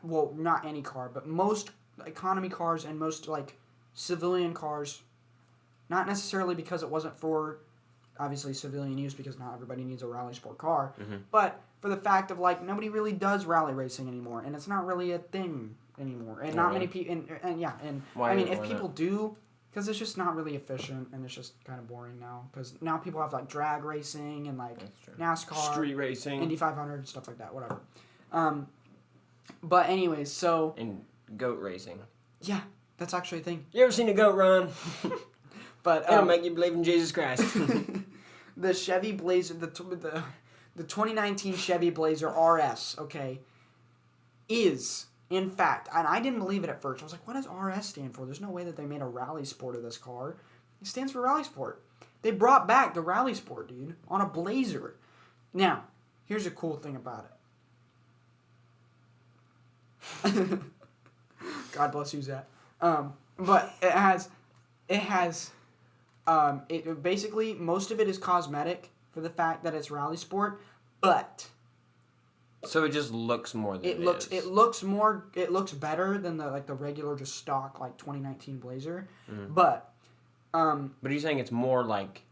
Well, not any car, but most economy cars and most like civilian cars. Not necessarily because it wasn't for, obviously, civilian use, because not everybody needs a Rally Sport car, but for the fact of like nobody really does rally racing anymore, and it's not really a thing anymore, and not many people. And Why, I mean, why if people not? do. Because it's just not really efficient, and it's just kind of boring now. Because now people have, like, drag racing and, like, NASCAR. Street racing. Indy 500, stuff like that, whatever. But anyways, so... And goat racing. Yeah, that's actually a thing. You ever seen a goat run? But It'll make you believe in Jesus Christ. the Chevy Blazer, the 2019 Chevy Blazer RS, okay, is... In fact, and I didn't believe it at first. I was like, what does RS stand for? There's no way that they made a Rally Sport of this car. It stands for Rally Sport. They brought back the Rally Sport, dude, on a Blazer. Now, here's a cool thing about it. God bless you, Zach. But it basically, most of it is cosmetic for the fact that it's Rally Sport, but... So it just looks more than it is. It looks better than the regular just stock like 2019 Blazer, but are you saying it's more like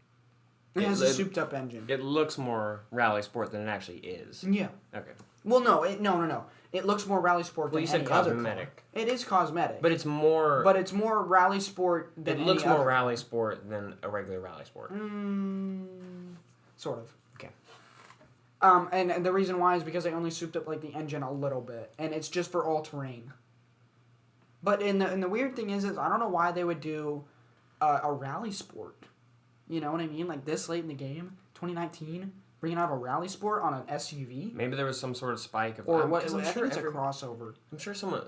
it has a souped up engine. It looks more Rally Sport than it actually is. Yeah. Okay. Well, no. It looks more Rally Sport than you said any other cosmetic. car. It is cosmetic. But it's more. But it's more Rally Sport than it looks any more other Rally Sport than a regular Rally Sport. Sort of. Okay. And the reason why is because they only souped up like the engine a little bit, and it's just for all terrain. But and the weird thing is I don't know why they would do a Rally Sport. You know what I mean? Like this late in the game, 2019, bringing out a Rally Sport on an SUV. Maybe there was some sort of spike of. Or what? I'm I sure think it's a crossover.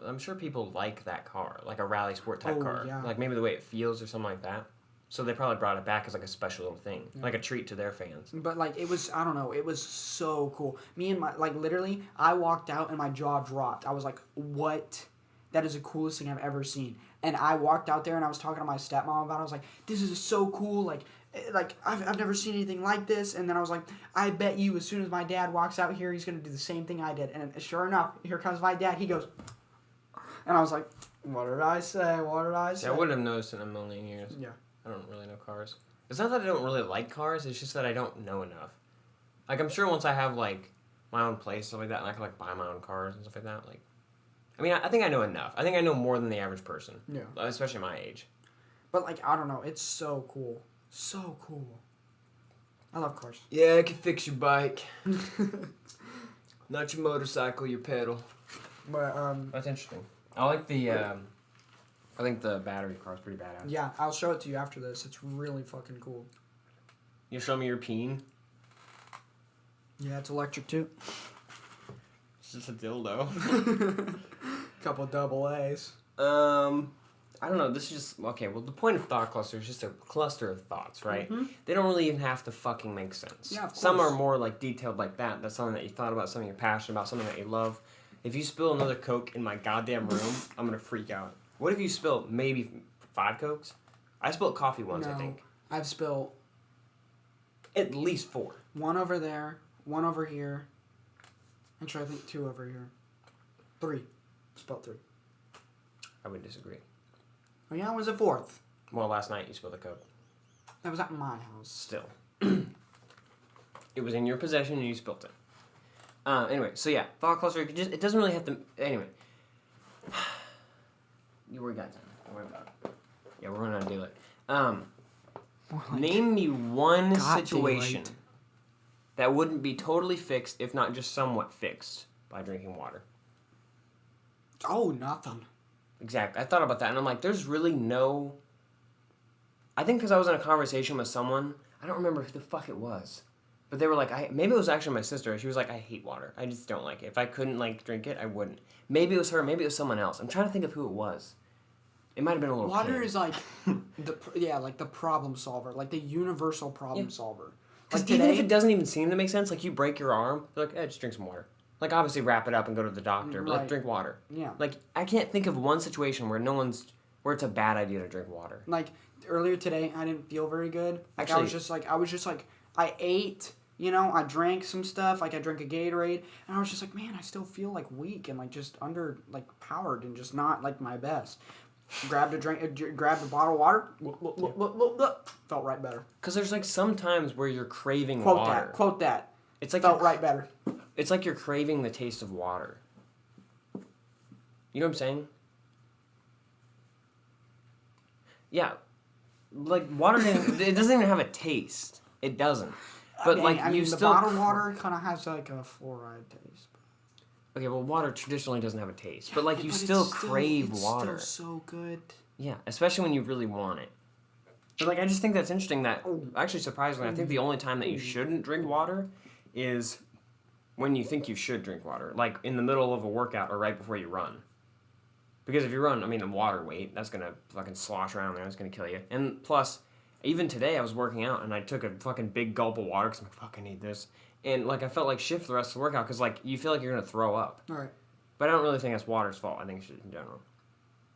I'm sure people like that car, like a Rally Sport type car, yeah. like maybe the way it feels or something like that. So they probably brought it back as like a special little thing, like a treat to their fans. But like it was, I don't know, it was so cool. Me and my literally, I walked out and my jaw dropped. I was like, "What? That is the coolest thing I've ever seen." And I walked out there and I was talking to my stepmom about it. I was like, "This is so cool! Like I've never seen anything like this." And then I was like, "I bet you, as soon as my dad walks out here, he's gonna do the same thing I did." And sure enough, here comes my dad. He goes, and I was like, "What did I say? What did I say?" I wouldn't have noticed in a million years. Yeah. I don't really know cars. It's not that I don't really like cars, it's just that I don't know enough. Like, I'm sure once I have, like, my own place, stuff like that, and I can, like, buy my own cars and stuff like that, like... I mean, I think I know enough. I think I know more than the average person. Yeah. Especially my age. But, like, I don't know. It's so cool. So cool. I love cars. Yeah, I can fix your bike. Not your motorcycle, your pedal. But, That's interesting. I like the, I think the battery car's pretty badass. yeah, I'll show it to you after this. It's really fucking cool. You show me your peen? Yeah, it's electric too. It's just a dildo. Couple double A's. I don't know, this is just... Okay, well, the point of thought cluster is just a cluster of thoughts, right? Mm-hmm. They don't really even have to fucking make sense. Yeah, of course. Some are more, like, detailed like that. That's something that you thought about, something you're passionate about, something that you love. If you spill another Coke in my goddamn room, I'm gonna freak out. What if you spill maybe 5 Cokes? I spilled coffee once, I think. I've spilled At least 4. one over there, one over here. Actually, I think 2 over here. 3. Spilled 3. I would disagree. Oh yeah, it was a 4th. Well, last night you spilled a Coke. That was at my house. Still. It was in your possession and you spilt it. Anyway, so yeah, thought cluster, it doesn't really have to... Anyway. We got time. Don't worry about it. Yeah, we're running out of daylight. Name me one situation that wouldn't be totally fixed, if not just somewhat fixed, by drinking water. Oh, nothing. Exactly. I thought about that, and I'm like, there's really no... I think because I was in a conversation with someone, I don't remember who the fuck it was, but they were like, maybe it was actually my sister. She was like, I hate water. I just don't like it. If I couldn't, like, drink it, I wouldn't. Maybe it was her. Maybe it was someone else. I'm trying to think of who it was. It might have been a little Water kid. is like, like the problem solver, like the universal problem solver. Because even if it doesn't even seem to make sense, like you break your arm, they're like, just drink some water. Like obviously wrap it up and go to the doctor, but like drink water. Yeah. Like I can't think of one situation where where it's a bad idea to drink water. Like earlier today, I didn't feel very good. Like Actually, I was just like, I ate, I drank some stuff, like I drank a Gatorade, and I was just like, man, I still feel like weak and like just powered and just not like my best. Grabbed a bottle of water, felt right better. Because there's like some times where you're craving water. Quote that. It's like felt right better. It's like you're craving the taste of water. You know what I'm saying? Yeah. Like water, it doesn't even have a taste. It doesn't. But the bottled water kind of has like a fluoride taste. Okay, well, water traditionally doesn't have a taste, but like you still crave water. It's still so good. Yeah, especially when you really want it. But like, I just think that's interesting. That actually, surprisingly, I think the only time that you shouldn't drink water is when you think you should drink water, like in the middle of a workout or right before you run. Because if you run, the water weight, that's gonna fucking slosh around there. It's gonna kill you. And plus, even today I was working out and I took a fucking big gulp of water because I'm like, fuck, I need this. And, like, I felt like shit for the rest of the workout because, like, you feel like you're going to throw up. All right. But I don't really think that's water's fault. I think it's just in general.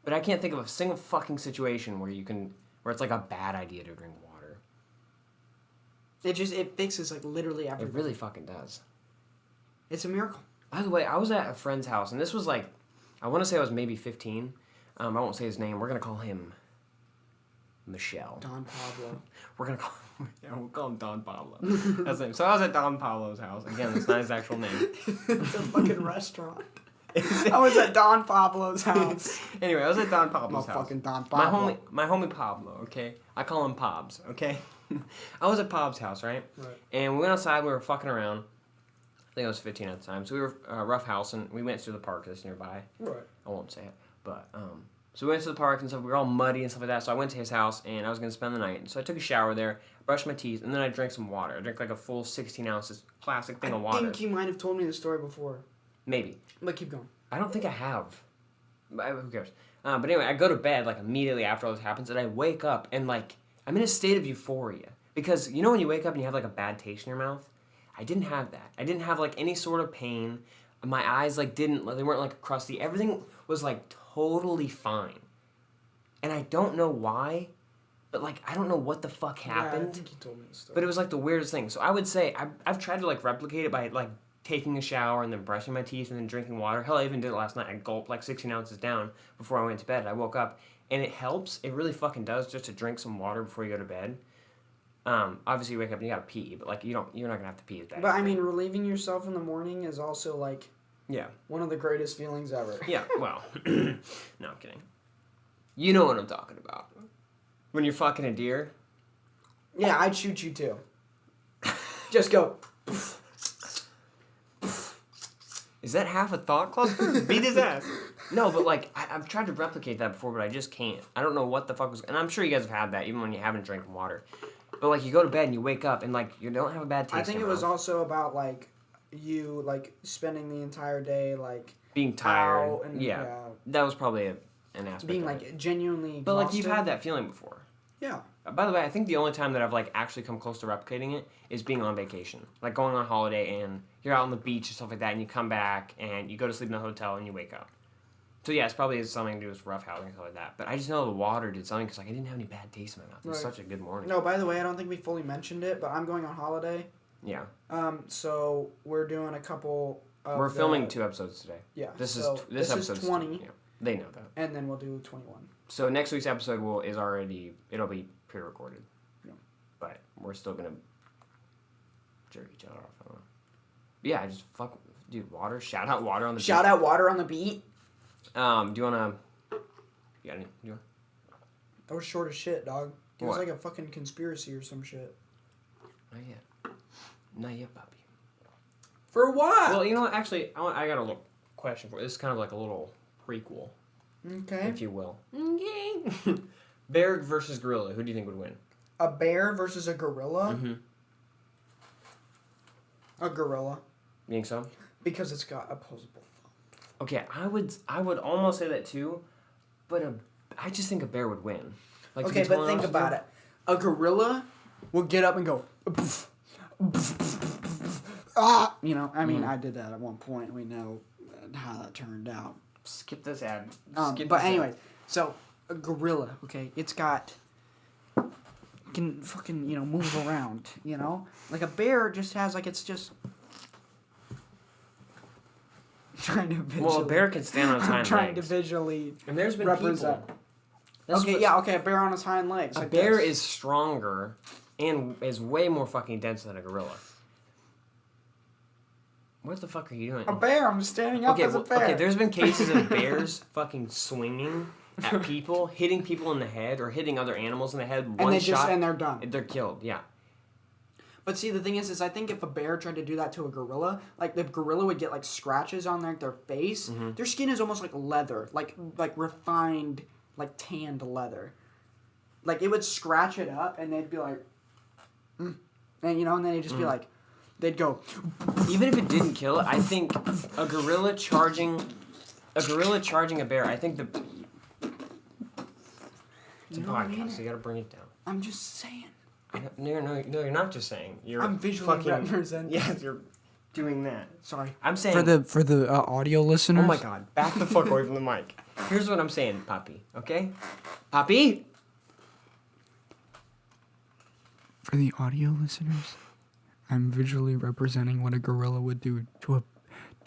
But I can't think of a single fucking situation where it's, like, a bad idea to drink water. It fixes, like, literally everything. It really fucking does. It's a miracle. By the way, I was at a friend's house, and this was, like, I want to say I was maybe 15. I won't say his name. We're going to call him Michelle. Don Pablo. We'll call him Don Pablo. That's his name. So I was at Don Pablo's house. Again, that's not his actual name. It's a fucking restaurant. I was at Don Pablo's house. Anyway, I was at Don Pablo's house. Fucking Don Pablo. My homie Pablo, okay? I call him Pobs, okay? I was at Pob's house, right? And we went outside, we were fucking around. I think I was 15 at the time. So we were roughhousing. We went to the park that's nearby. Right. I won't say it. But, so we went to the park and stuff. We were all muddy and stuff like that. So I went to his house and I was going to spend the night. And so I took a shower there, brushed my teeth, and then I drank some water. I drank like a full 16 ounces plastic thing of water. I think you might have told me the story before. Maybe. But keep going. I don't think I have. But who cares? But anyway, I go to bed like immediately after all this happens, and I wake up and like I'm in a state of euphoria because you know when you wake up and you have like a bad taste in your mouth. I didn't have that. I didn't have like any sort of pain. My eyes like they weren't like crusty. Everything was like totally fine. And I don't know why, but like I don't know what the fuck happened. Yeah, I think you told me the story. But it was like the weirdest thing. So I would say I've tried to like replicate it by like taking a shower and then brushing my teeth and then drinking water. Hell, I even did it last night. I gulped like 16 ounces down before I went to bed. I woke up and it helps. It really fucking does just to drink some water before you go to bed. Obviously you wake up and you gotta pee, but like you're not gonna have to pee as bad. But I mean, relieving yourself in the morning is also like yeah, one of the greatest feelings ever. Yeah, well, no, I'm kidding. You know what I'm talking about. When you're fucking a deer. Yeah, I'd shoot you too. Just go. Is that half a thought cluster? Beat his ass. No, but like I've tried to replicate that before, but I just can't. I don't know what the fuck was. And I'm sure you guys have had that even when you haven't drank water. But like you go to bed and you wake up and like you don't have a bad taste. I think it was also about like you like spending the entire day like being tired. And, yeah, that was probably an aspect. Being like it. Genuinely. But like you've had that feeling before. Yeah. By the way, I think the only time that I've like actually come close to replicating it is being on vacation, like going on holiday and you're out on the beach and stuff like that, and you come back and you go to sleep in a hotel and you wake up. So yeah, it's probably something to do with roughhousing and stuff like that. But I just know the water did something because like I didn't have any bad taste in my mouth. It was such a good morning. No, by the way, I don't think we fully mentioned it, but I'm going on holiday. Yeah. So we're doing a couple. We're filming 2 episodes today. Yeah. This episode's 20. They know that. And then we'll do 21. So next week's episode it'll be pre-recorded. Yeah. we're still gonna jerk each other off. I don't know. But yeah, just fuck, dude. Water. Shout out water on the. Shout out water on the beat. Do you wanna? You got any? You want? That was short as shit, dog. It was What? like a fucking conspiracy or some shit. Not yet. Not yet, puppy. For what? Well, you know what? Actually, I got a little question for you. This is kind of like a little prequel, Okay. if you will. Okay. Bear versus gorilla. Who do you think would win? A bear versus a gorilla? Mm-hmm. A gorilla. You think so? Because it's got opposable thumb. Okay, I would almost say that too, but I just think a bear would win. Like, Okay, but think about it. A gorilla will get up and go, ah! You know, I mean, I did that at one point. We know how that turned out. Skip this ad. But anyway, so a gorilla, okay, it's got, can fucking, move around, Like a bear just has, like, it's just trying to visually. Well, a bear can stand on its hind legs. Trying to visually and there's been represent. people. Okay, a bear on its hind legs. A like bear this. is stronger and is way more fucking dense than a gorilla. What the fuck are you doing? A bear. I'm just standing up as a bear. Okay, there's been cases of bears fucking swinging at people, hitting people in the head, or hitting other animals in the head. And they're done. They're killed. Yeah. But see, the thing is I think if a bear tried to do that to a gorilla, like the gorilla would get like scratches on their face. Mm-hmm. Their skin is almost like leather, like refined, like tanned leather. Like it would scratch it up, and they'd be like, and and then they'd just be like, they'd go. Even if it didn't kill it, I think a gorilla charging a bear. I think the. It's a podcast, so you gotta bring it down. I'm just saying. No, you're not just saying. I'm visually representing. Yes, you're doing that. Sorry. I'm saying for the audio listeners. Oh my god, back the fuck away from the mic. Here's what I'm saying, Poppy. Okay, Poppy. For the audio listeners, I'm visually representing what a gorilla would do to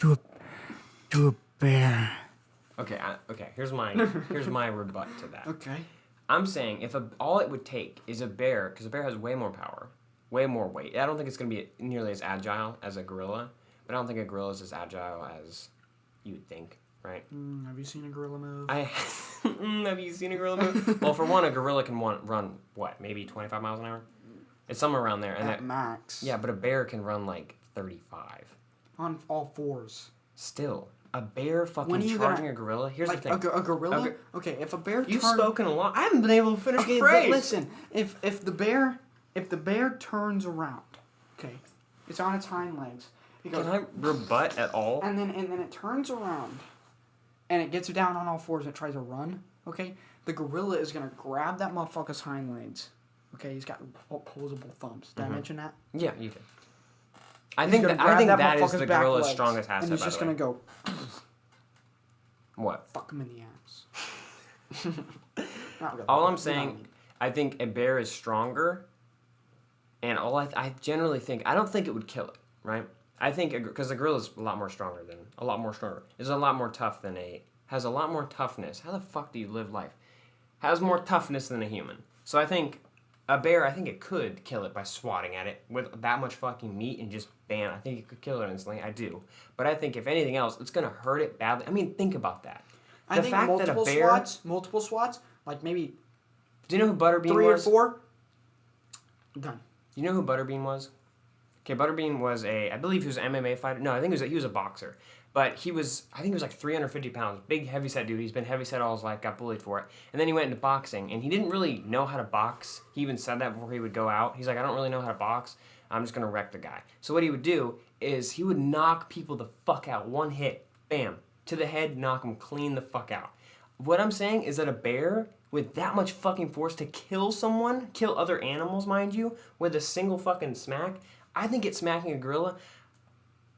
a bear. Okay, Here's my rebut to that. Okay. I'm saying if all it would take is a bear, because a bear has way more power, way more weight. I don't think it's gonna be nearly as agile as a gorilla, but I don't think a gorilla is as agile as you would think, right? Have you seen a gorilla move? Have you seen a gorilla move? Well, for one, a gorilla can run what, maybe 25 miles an hour? It's somewhere around there. And At max. Yeah, but a bear can run like 35. On all fours. Still. A bear fucking charging a gorilla? Here's the thing. A gorilla? Okay, if a bear You've spoken a lot. I haven't been able to finish getting phrase. But listen, if the bear turns around, okay, it's on its hind legs. It goes, can I rebut at all? And then it turns around, and it gets down on all fours and it tries to run, okay? The gorilla is going to grab that motherfucker's hind legs. Okay, he's got opposable thumbs. Did I mention that? Yeah, you did. I think that is the gorilla's strongest asset, and he's just going to go... What? Fuck him in the ass. Not really. All I'm saying, I think a bear is stronger, and I generally think, I don't think it would kill it, right? I think, because a gorilla is a lot more stronger. Is a lot more tough than has a lot more toughness. How the fuck do you live life? Has more toughness than a human. So I think a bear, I think it could kill it by swatting at it with that much fucking meat and just bam. I think it could kill it instantly. I do. But I think if anything else, it's going to hurt it badly. I mean, think about that. I think multiple swats, like maybe... Do you know who Butterbean 3 was? or 4? Done. You know who Butterbean was? Okay, Butterbean was I believe he was an MMA fighter. No, I think he was a boxer. But I think he was like 350 pounds. Big, heavyset dude. He's been heavyset all his life, got bullied for it. And then he went into boxing, and he didn't really know how to box. He even said that before he would go out. He's like, I don't really know how to box. I'm just going to wreck the guy. So what he would do is he would knock people the fuck out. One hit. Bam. To the head, knock them clean the fuck out. What I'm saying is that a bear with that much fucking force to kill someone, kill other animals, mind you, with a single fucking smack, I think it's smacking a gorilla.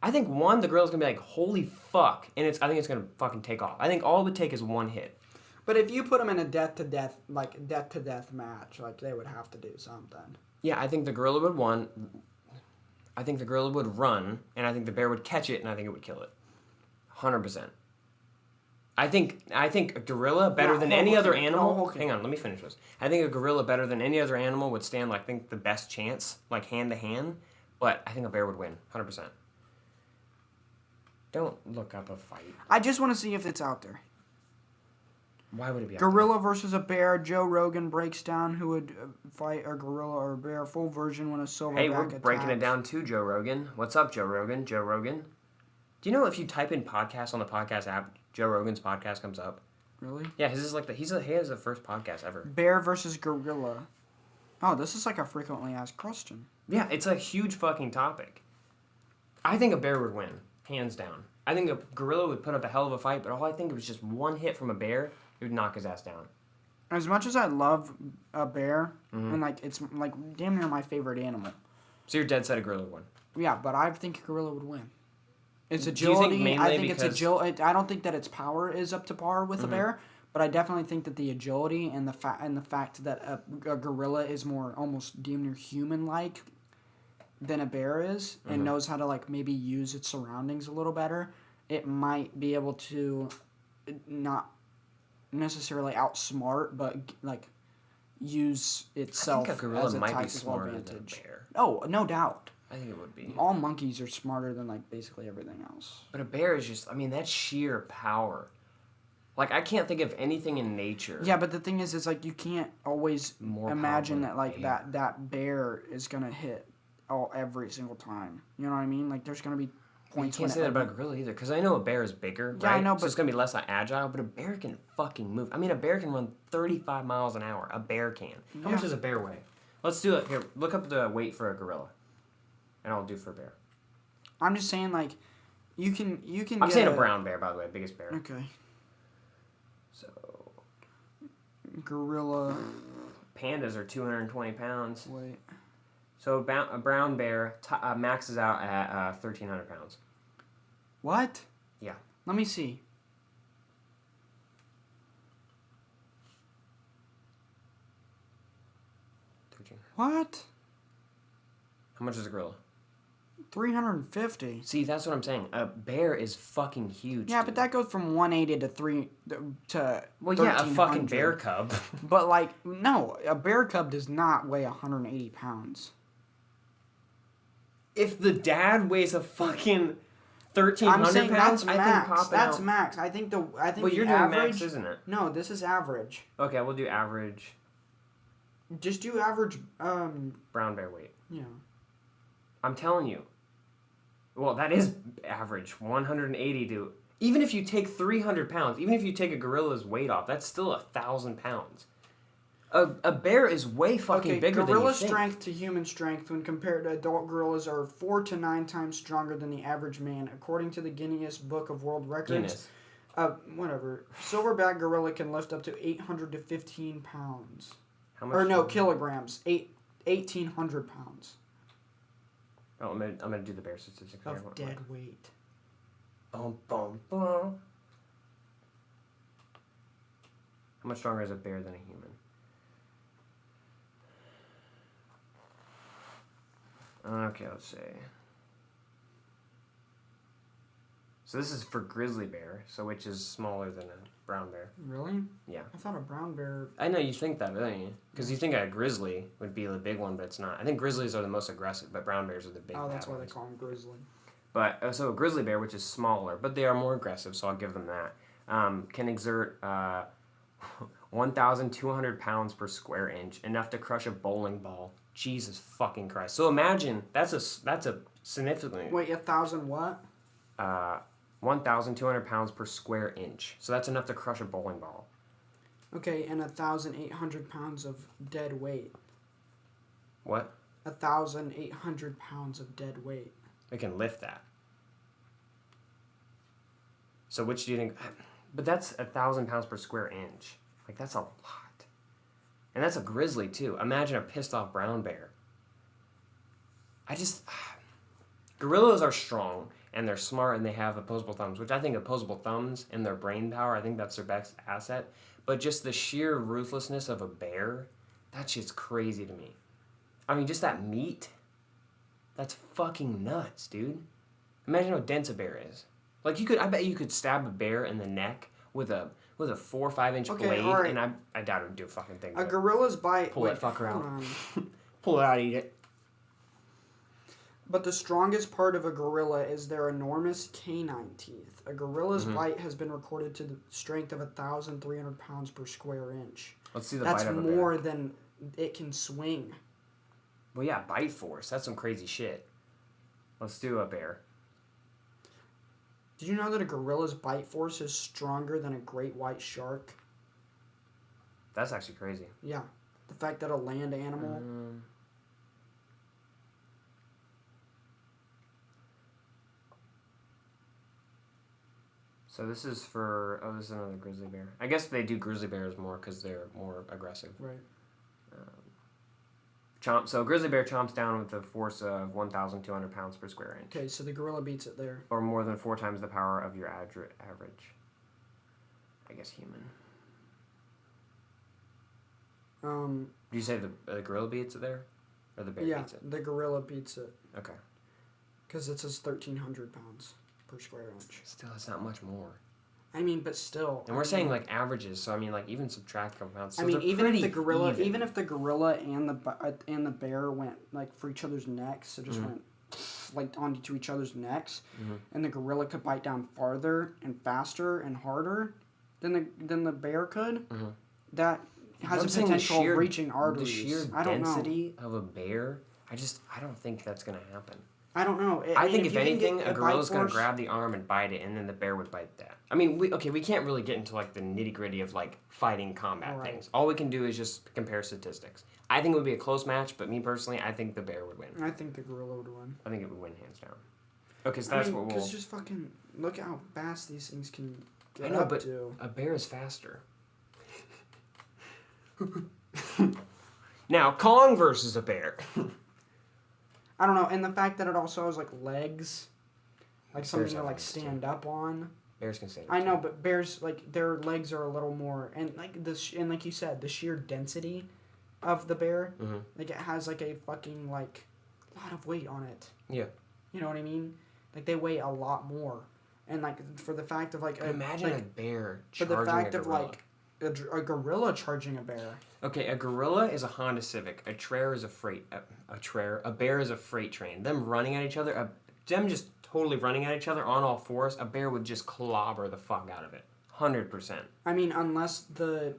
I think the gorilla's gonna be like, holy fuck, and I think it's gonna fucking take off. I think all it would take is one hit. But if you put them in a death-to-death match, like, they would have to do something. Yeah, I think the gorilla would win. I think the gorilla would run, and I think the bear would catch it, and I think it would kill it. 100%. I think a gorilla better than any other animal. Hang on, let me finish this. I think a gorilla better than any other animal would stand, like, I think the best chance, like, hand to hand. But I think a bear would win, 100%. Don't look up a fight. I just want to see if it's out there. Why would it be out Gorilla versus a bear. Joe Rogan breaks down who would fight a gorilla or a bear. Full version when a silverback Hey, we're attacks. breaking it down too, Joe Rogan. What's up, Joe Rogan? Joe Rogan. Do you know if you type in podcast on the podcast app, Joe Rogan's podcast comes up? Really? Yeah, his is like he has the first podcast ever. Bear versus gorilla. Oh, this is like a frequently asked question. Yeah, it's a huge fucking topic. I think a bear would win, hands down. I think a gorilla would put up a hell of a fight, but all I think it was just one hit from a bear, it would knock his ass down. As much as I love a bear, and like it's like damn near my favorite animal. So you're dead set a gorilla would win. Yeah, but I think a gorilla would win. Its Do agility. you think mainly I think because... its agility. I don't think that its power is up to par with a bear, but I definitely think that the agility and the fact that a gorilla is more almost damn near human-like than a bear is, and knows how to like maybe use its surroundings a little better, it might be able to not necessarily outsmart, but like use itself I think a gorilla as a might be tactical smarter advantage. than a bear. Oh, no doubt. I think it would be. All monkeys are smarter than like basically everything else. But a bear is just, I mean, that's sheer power. Like, I can't think of anything in nature. Yeah, but the thing is, it's like you can't always imagine that like bear. that bear is gonna hit every single time. You know what I mean? Like there's gonna be points. You can't say that about a gorilla either, because I know a bear is bigger, Yeah, right? I know, so but it's gonna be less agile. But a bear can fucking move. I mean, a bear can run 35 miles an hour. A bear can. How much does a bear weigh? Let's do it here. Look up the weight for a gorilla, and I'll do for a bear. I'm just saying, like, you can. I'm saying a brown bear, by the way, biggest bear. Okay. So. Gorilla. Pandas are 220 pounds. Wait. So a brown bear maxes out at 1,300 pounds. What? Yeah. Let me see. What? How much is a gorilla? 350. See, that's what I'm saying. A bear is fucking huge. Yeah, dude. but that goes from 180 to 3 to. Well, yeah, a fucking 1,300. bear cub. But like, no, a bear cub does not weigh 180 pounds. If the dad weighs a fucking 1,300 I'm saying pounds, that's I max. think popping That's out. max. I think Well, the you're doing average. max, isn't it? No, this is average. Okay, we'll do average Just do average. brown bear weight. Yeah. I'm telling you. Well, that is average. 180 to... Even if you take 300 pounds, even if you take a gorilla's weight off, that's still 1,000 pounds. A bear is way fucking bigger than you gorilla think. strength to human strength when compared to adult gorillas are 4 to 9 times stronger than the average man, according to the Guinness Book of World Records. Guinness. Whatever. Silverback gorilla can lift up to 800 to 15 pounds. How much? Or no, kilograms. 1,800 pounds. Oh, I'm gonna do the bear statistics here. Of dead weight. Boom, boom, boom. How much stronger is a bear than a human? Okay, let's see. So this is for grizzly bear, so which is smaller than a brown bear. Really? Yeah. I thought a brown bear... I know you think that, don't you? Because you think a grizzly would be the big one, but it's not. I think grizzlies are the most aggressive, but brown bears are the big Oh, that's bad why they ones. call them grizzly. But, so a grizzly bear, which is smaller, but they are more aggressive, so I'll give them that, can exert 1,200 pounds per square inch, enough to crush a bowling ball. Jesus fucking Christ. So imagine, that's a significantly... Wait, 1,000 what? 1,200 pounds per square inch. So that's enough to crush a bowling ball. Okay, and 1,800 pounds of dead weight. What? 1,800 pounds of dead weight. It can lift that. So which do you think... But that's 1,000 pounds per square inch. Like, that's a lot. And that's a grizzly, too. Imagine a pissed off brown bear. Gorillas are strong, and they're smart, and they have opposable thumbs, which I think opposable thumbs and their brain power, I think that's their best asset. But just the sheer ruthlessness of a bear, that shit's crazy to me. I mean, just that meat, that's fucking nuts, dude. Imagine how dense a bear is. Like, I bet you could stab a bear in the neck with a 4 or 5 inch blade, and I doubt it would do a fucking thing. A gorilla's bite. Pull that fucker out. Pull it out, eat it. But the strongest part of a gorilla is their enormous canine teeth. A gorilla's bite has been recorded to the strength of 1,300 pounds per square inch. Let's see the bite of a bear. That's more than it can swing. Well, yeah, bite force. That's some crazy shit. Let's do a bear. Did you know that a gorilla's bite force is stronger than a great white shark? That's actually crazy. Yeah. The fact that a land animal... So this is for... Oh, this is another grizzly bear. I guess they do grizzly bears more because they're more aggressive. Right. So grizzly bear chomps down with a force of 1,200 pounds per square inch. Okay, so the gorilla beats it there. Or more than 4 times the power of your average. I guess human. Do you say the gorilla beats it there? Or the bear beats it? Yeah, the gorilla beats it. Okay. Because it says 1,300 pounds per square inch. Still, it's not much more. I mean, but still. And we're saying like averages, so I mean like even subtract a couple pounds. So I mean, even if the gorilla and the bear went like for each other's necks, so just went like onto each other's necks, and the gorilla could bite down farther and faster and harder than the bear could, that has a potential of reaching arteries. The sheer density of a bear, I don't think that's gonna happen. I don't know. I think if anything, a gorilla's going to grab the arm and bite it, and then the bear would bite that. I mean, we can't really get into like the nitty-gritty of like fighting combat things. All we can do is just compare statistics. I think it would be a close match, but me personally, I think the bear would win. I think the gorilla would win. I think it would win hands down. Okay, so that's what we'll... Because just fucking look at how fast these things can get up to. A bear is faster. Now, Kong versus a bear. I don't know, and the fact that it also has like legs, like something to like stand up on. Bears can stand up. I know, but bears like their legs are a little more, and like and like you said, the sheer density of the bear, like it has like a fucking like lot of weight on it. Yeah. You know what I mean? Like they weigh a lot more, and like for the fact of like imagine a bear charging for the fact a gorilla. of like a gorilla charging a bear. Okay, a gorilla is a Honda Civic. A bear is a freight train. Them running at each other, them just totally running at each other on all fours. A bear would just clobber the fuck out of it, 100%. I mean, unless a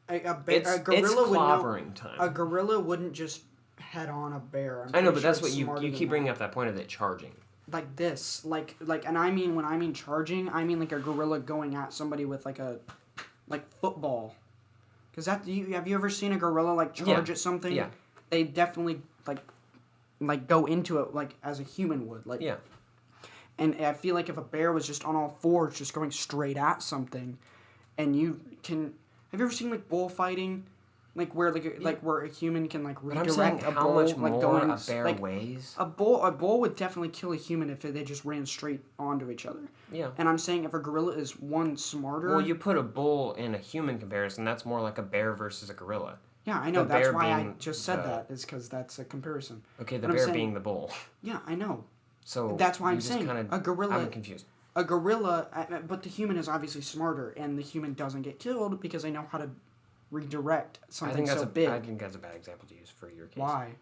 gorilla it's clobbering time. A gorilla wouldn't just head on a bear. I know, but that's what you keep bringing up that point of it charging. Like this, like, and I mean when I mean charging, I mean like a gorilla going at somebody with like football. Because have you ever seen a gorilla like charge at something? Yeah. They definitely like go into it like as a human would. Like. Yeah. And I feel like if a bear was just on all fours, just going straight at something, and you can, have you ever seen like bullfighting, like where where a human can like redirect a bull, much like more going a bear weighs? A bull would definitely kill a human if they just ran straight onto each other. Yeah. And I'm saying if a gorilla is one smarter. Well, you put a bull in a human comparison, that's more like a bear versus a gorilla. Yeah, I know. That's why I just said that, is because that's a comparison. Okay, the bear being the bull. Yeah, I know. So that's why I'm saying a gorilla. I'm confused. A gorilla, but the human is obviously smarter, and the human doesn't get killed because they know how to redirect something so big. I think that's a bad example to use for your case. Why?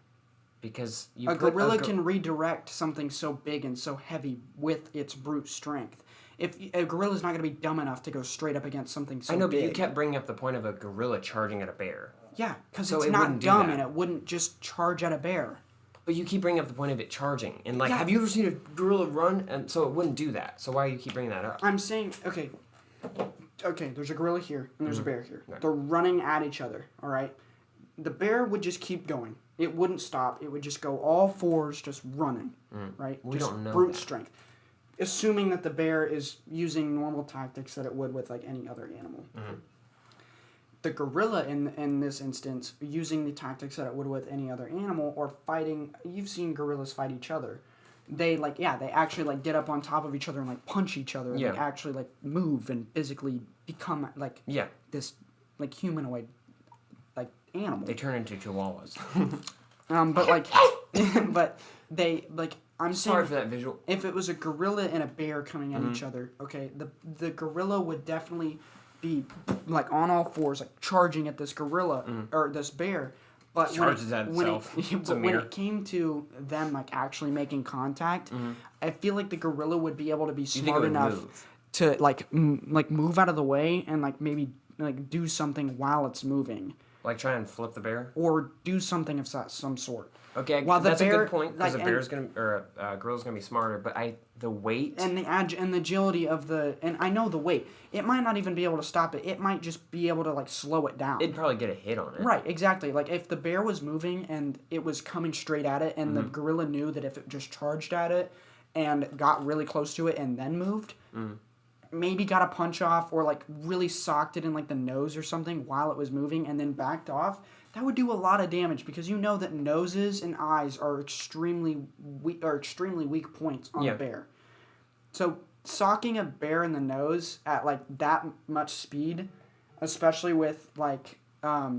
Because a gorilla can redirect something so big and so heavy with its brute strength. If a gorilla's not going to be dumb enough to go straight up against something so big. I know, but you kept bringing up the point of a gorilla charging at a bear. Yeah, because it's not dumb and it wouldn't just charge at a bear. But you keep bringing up the point of it charging. And, have you ever seen a gorilla run? And so it wouldn't do that. So why do you keep bringing that up? I'm saying, okay, there's a gorilla here, and there's a bear here. Right. They're running at each other, all right? The bear would just keep going. It wouldn't stop. It would just go all fours, just running, right? We don't know brute strength. Assuming that the bear is using normal tactics that it would with, any other animal. Mm-hmm. The gorilla in this instance using the tactics that it would with any other animal or fighting. You've seen gorillas fight each other. They they actually get up on top of each other and punch each other and actually move and physically become this humanoid animal. They turn into chihuahuas. But but they I'm Sorry saying for that visual. if it was a gorilla and a bear coming at each other, okay, the gorilla would definitely be like on all fours, like charging at this gorilla or this bear. But Charges at itself. When it came to them like actually making contact, I feel like the gorilla would be able to be smart enough to like move out of the way and like maybe like do something while it's moving. Like try and flip the bear? Or do something of some sort. Okay, while that's the bear, a good point, because like, a bear's gonna, or a gorilla's gonna be smarter, but the weight... And the agility of the... And I know the weight. It might not even be able to stop it. It might just be able to, like, slow it down. It'd probably get a hit on it. Right, exactly. Like, if the bear was moving and it was coming straight at it, and the gorilla knew that if it just charged at it and got really close to it and then moved... maybe got a punch off or like really socked it in like the nose or something while it was moving and then backed off, that would do a lot of damage because you know that noses and eyes are extremely weak points on a bear. So socking a bear in the nose at like that much speed, especially with like I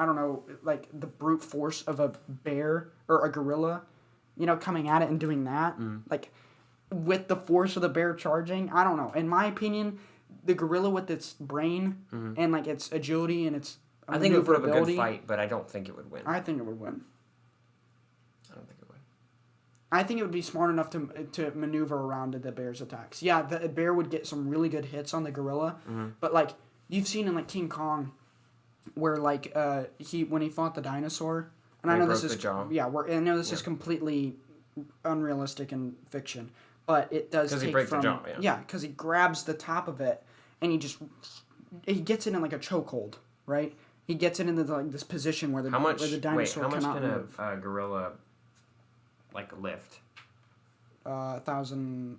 don't know, like the brute force of a bear or a gorilla, you know, coming at it and doing that, like with the force of the bear charging, I don't know. In my opinion, the gorilla with its brain and like its agility and its I think it would put up a good fight, but I don't think it would win. I think it would win. I don't think it would. I think it would be smart enough to maneuver around the bear's attacks. Yeah, the bear would get some really good hits on the gorilla, but like you've seen in like King Kong, where like when he fought the dinosaur, and I know this is I know this is completely unrealistic and fiction. But it does take from... the jaw, because he grabs the top of it, and he gets it in like a chokehold, right? He gets it into like this position where the dinosaur cannot move. How much can a gorilla like lift? 1,000.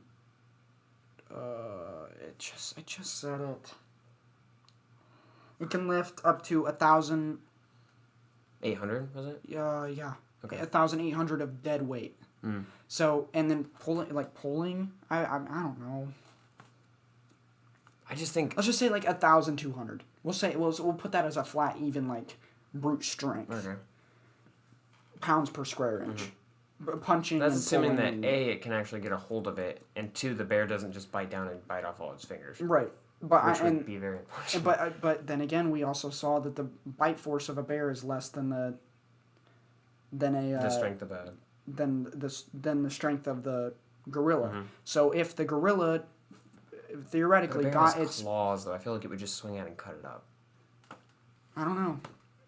I just said it. It can lift up to 1,000. 800 was it? Yeah. Okay. 1,800 of dead weight. So, and then pulling, I don't know. I just think... Let's just say, 1,200. We'll put that as a flat, even, brute strength. Okay. Pounds per square inch. Punching That's and assuming that, and... A, it can actually get a hold of it, and 2, the bear doesn't just bite down and bite off all its fingers. Right. Which would be very important. But then again, we also saw that the bite force of a bear is less than the strength of a... than the strength of the gorilla. So if the gorilla theoretically got its claws, though, I feel like it would just swing out and cut it up. I don't know.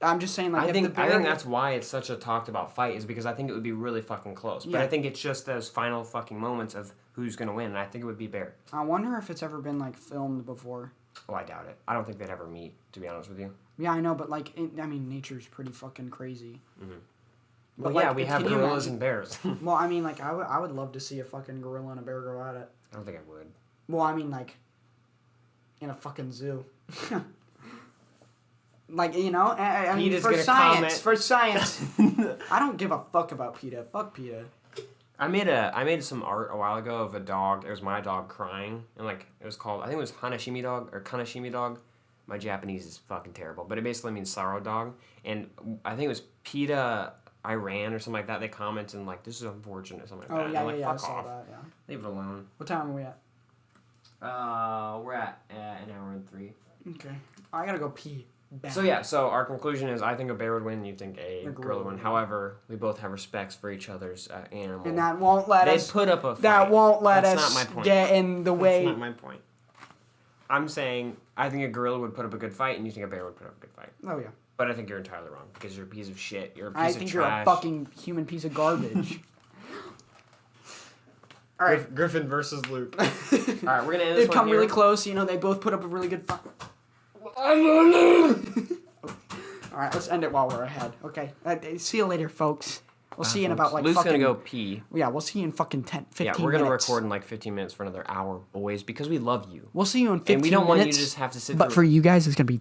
I'm just saying, I think that's why it's such a talked about fight, is because I think it would be really fucking close. But I think it's just those final fucking moments of who's gonna win, and I think it would be bear. I wonder if it's ever been filmed before. Oh, I doubt it. I don't think they'd ever meet, to be honest with you. Yeah, I know, but nature's pretty fucking crazy. But yeah, we have gorillas and bears. Well, I mean, I would love to see a fucking gorilla and a bear go at it. I don't think I would. Well, I mean, in a fucking zoo. I mean, for science. For science. I don't give a fuck about PETA. Fuck PETA. I made some art a while ago of a dog. It was my dog crying, and it was called, I think it was Hanashimi dog or Kanashimi dog. My Japanese is fucking terrible, but it basically means sorrow dog. And I think it was PETA Iran or something like that. They commented and this is unfortunate or something like that. Yeah, fuck I off. saw that. Yeah. Leave it alone. What time are we at? We're at an hour and 3. Okay, I gotta go pee. Bad. So our conclusion is I think a bear would win, you think a gorilla would win. However, we both have respects for each other's animals. And that won't let us... They put up a fight. That won't let That's us not my point. get in the way... That's not my point. I'm saying I think a gorilla would put up a good fight, and you think a bear would put up a good fight. Oh, yeah. But I think you're entirely wrong, because you're a piece of shit. You're a piece of trash. I think you're a fucking human piece of garbage. All right. Griffin versus Luke. All right, we're going to end this one They've come really close. They both put up a really good fight. All right, let's end it while we're ahead. Okay. See you later, folks. We'll see you in about Luke's going to go pee. Yeah, we'll see you in fucking 15 minutes. Yeah, we're going to record in 15 minutes for another hour, boys, because we love you. We'll see you in 15 minutes. And we don't want you to just have to sit through... But for you guys, it's going to be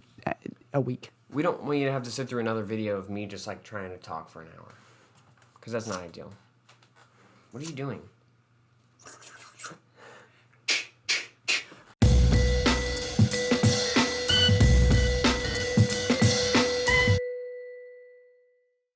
a week. We don't want you to have to sit through another video of me just trying to talk for an hour. Because that's not ideal. What are you doing?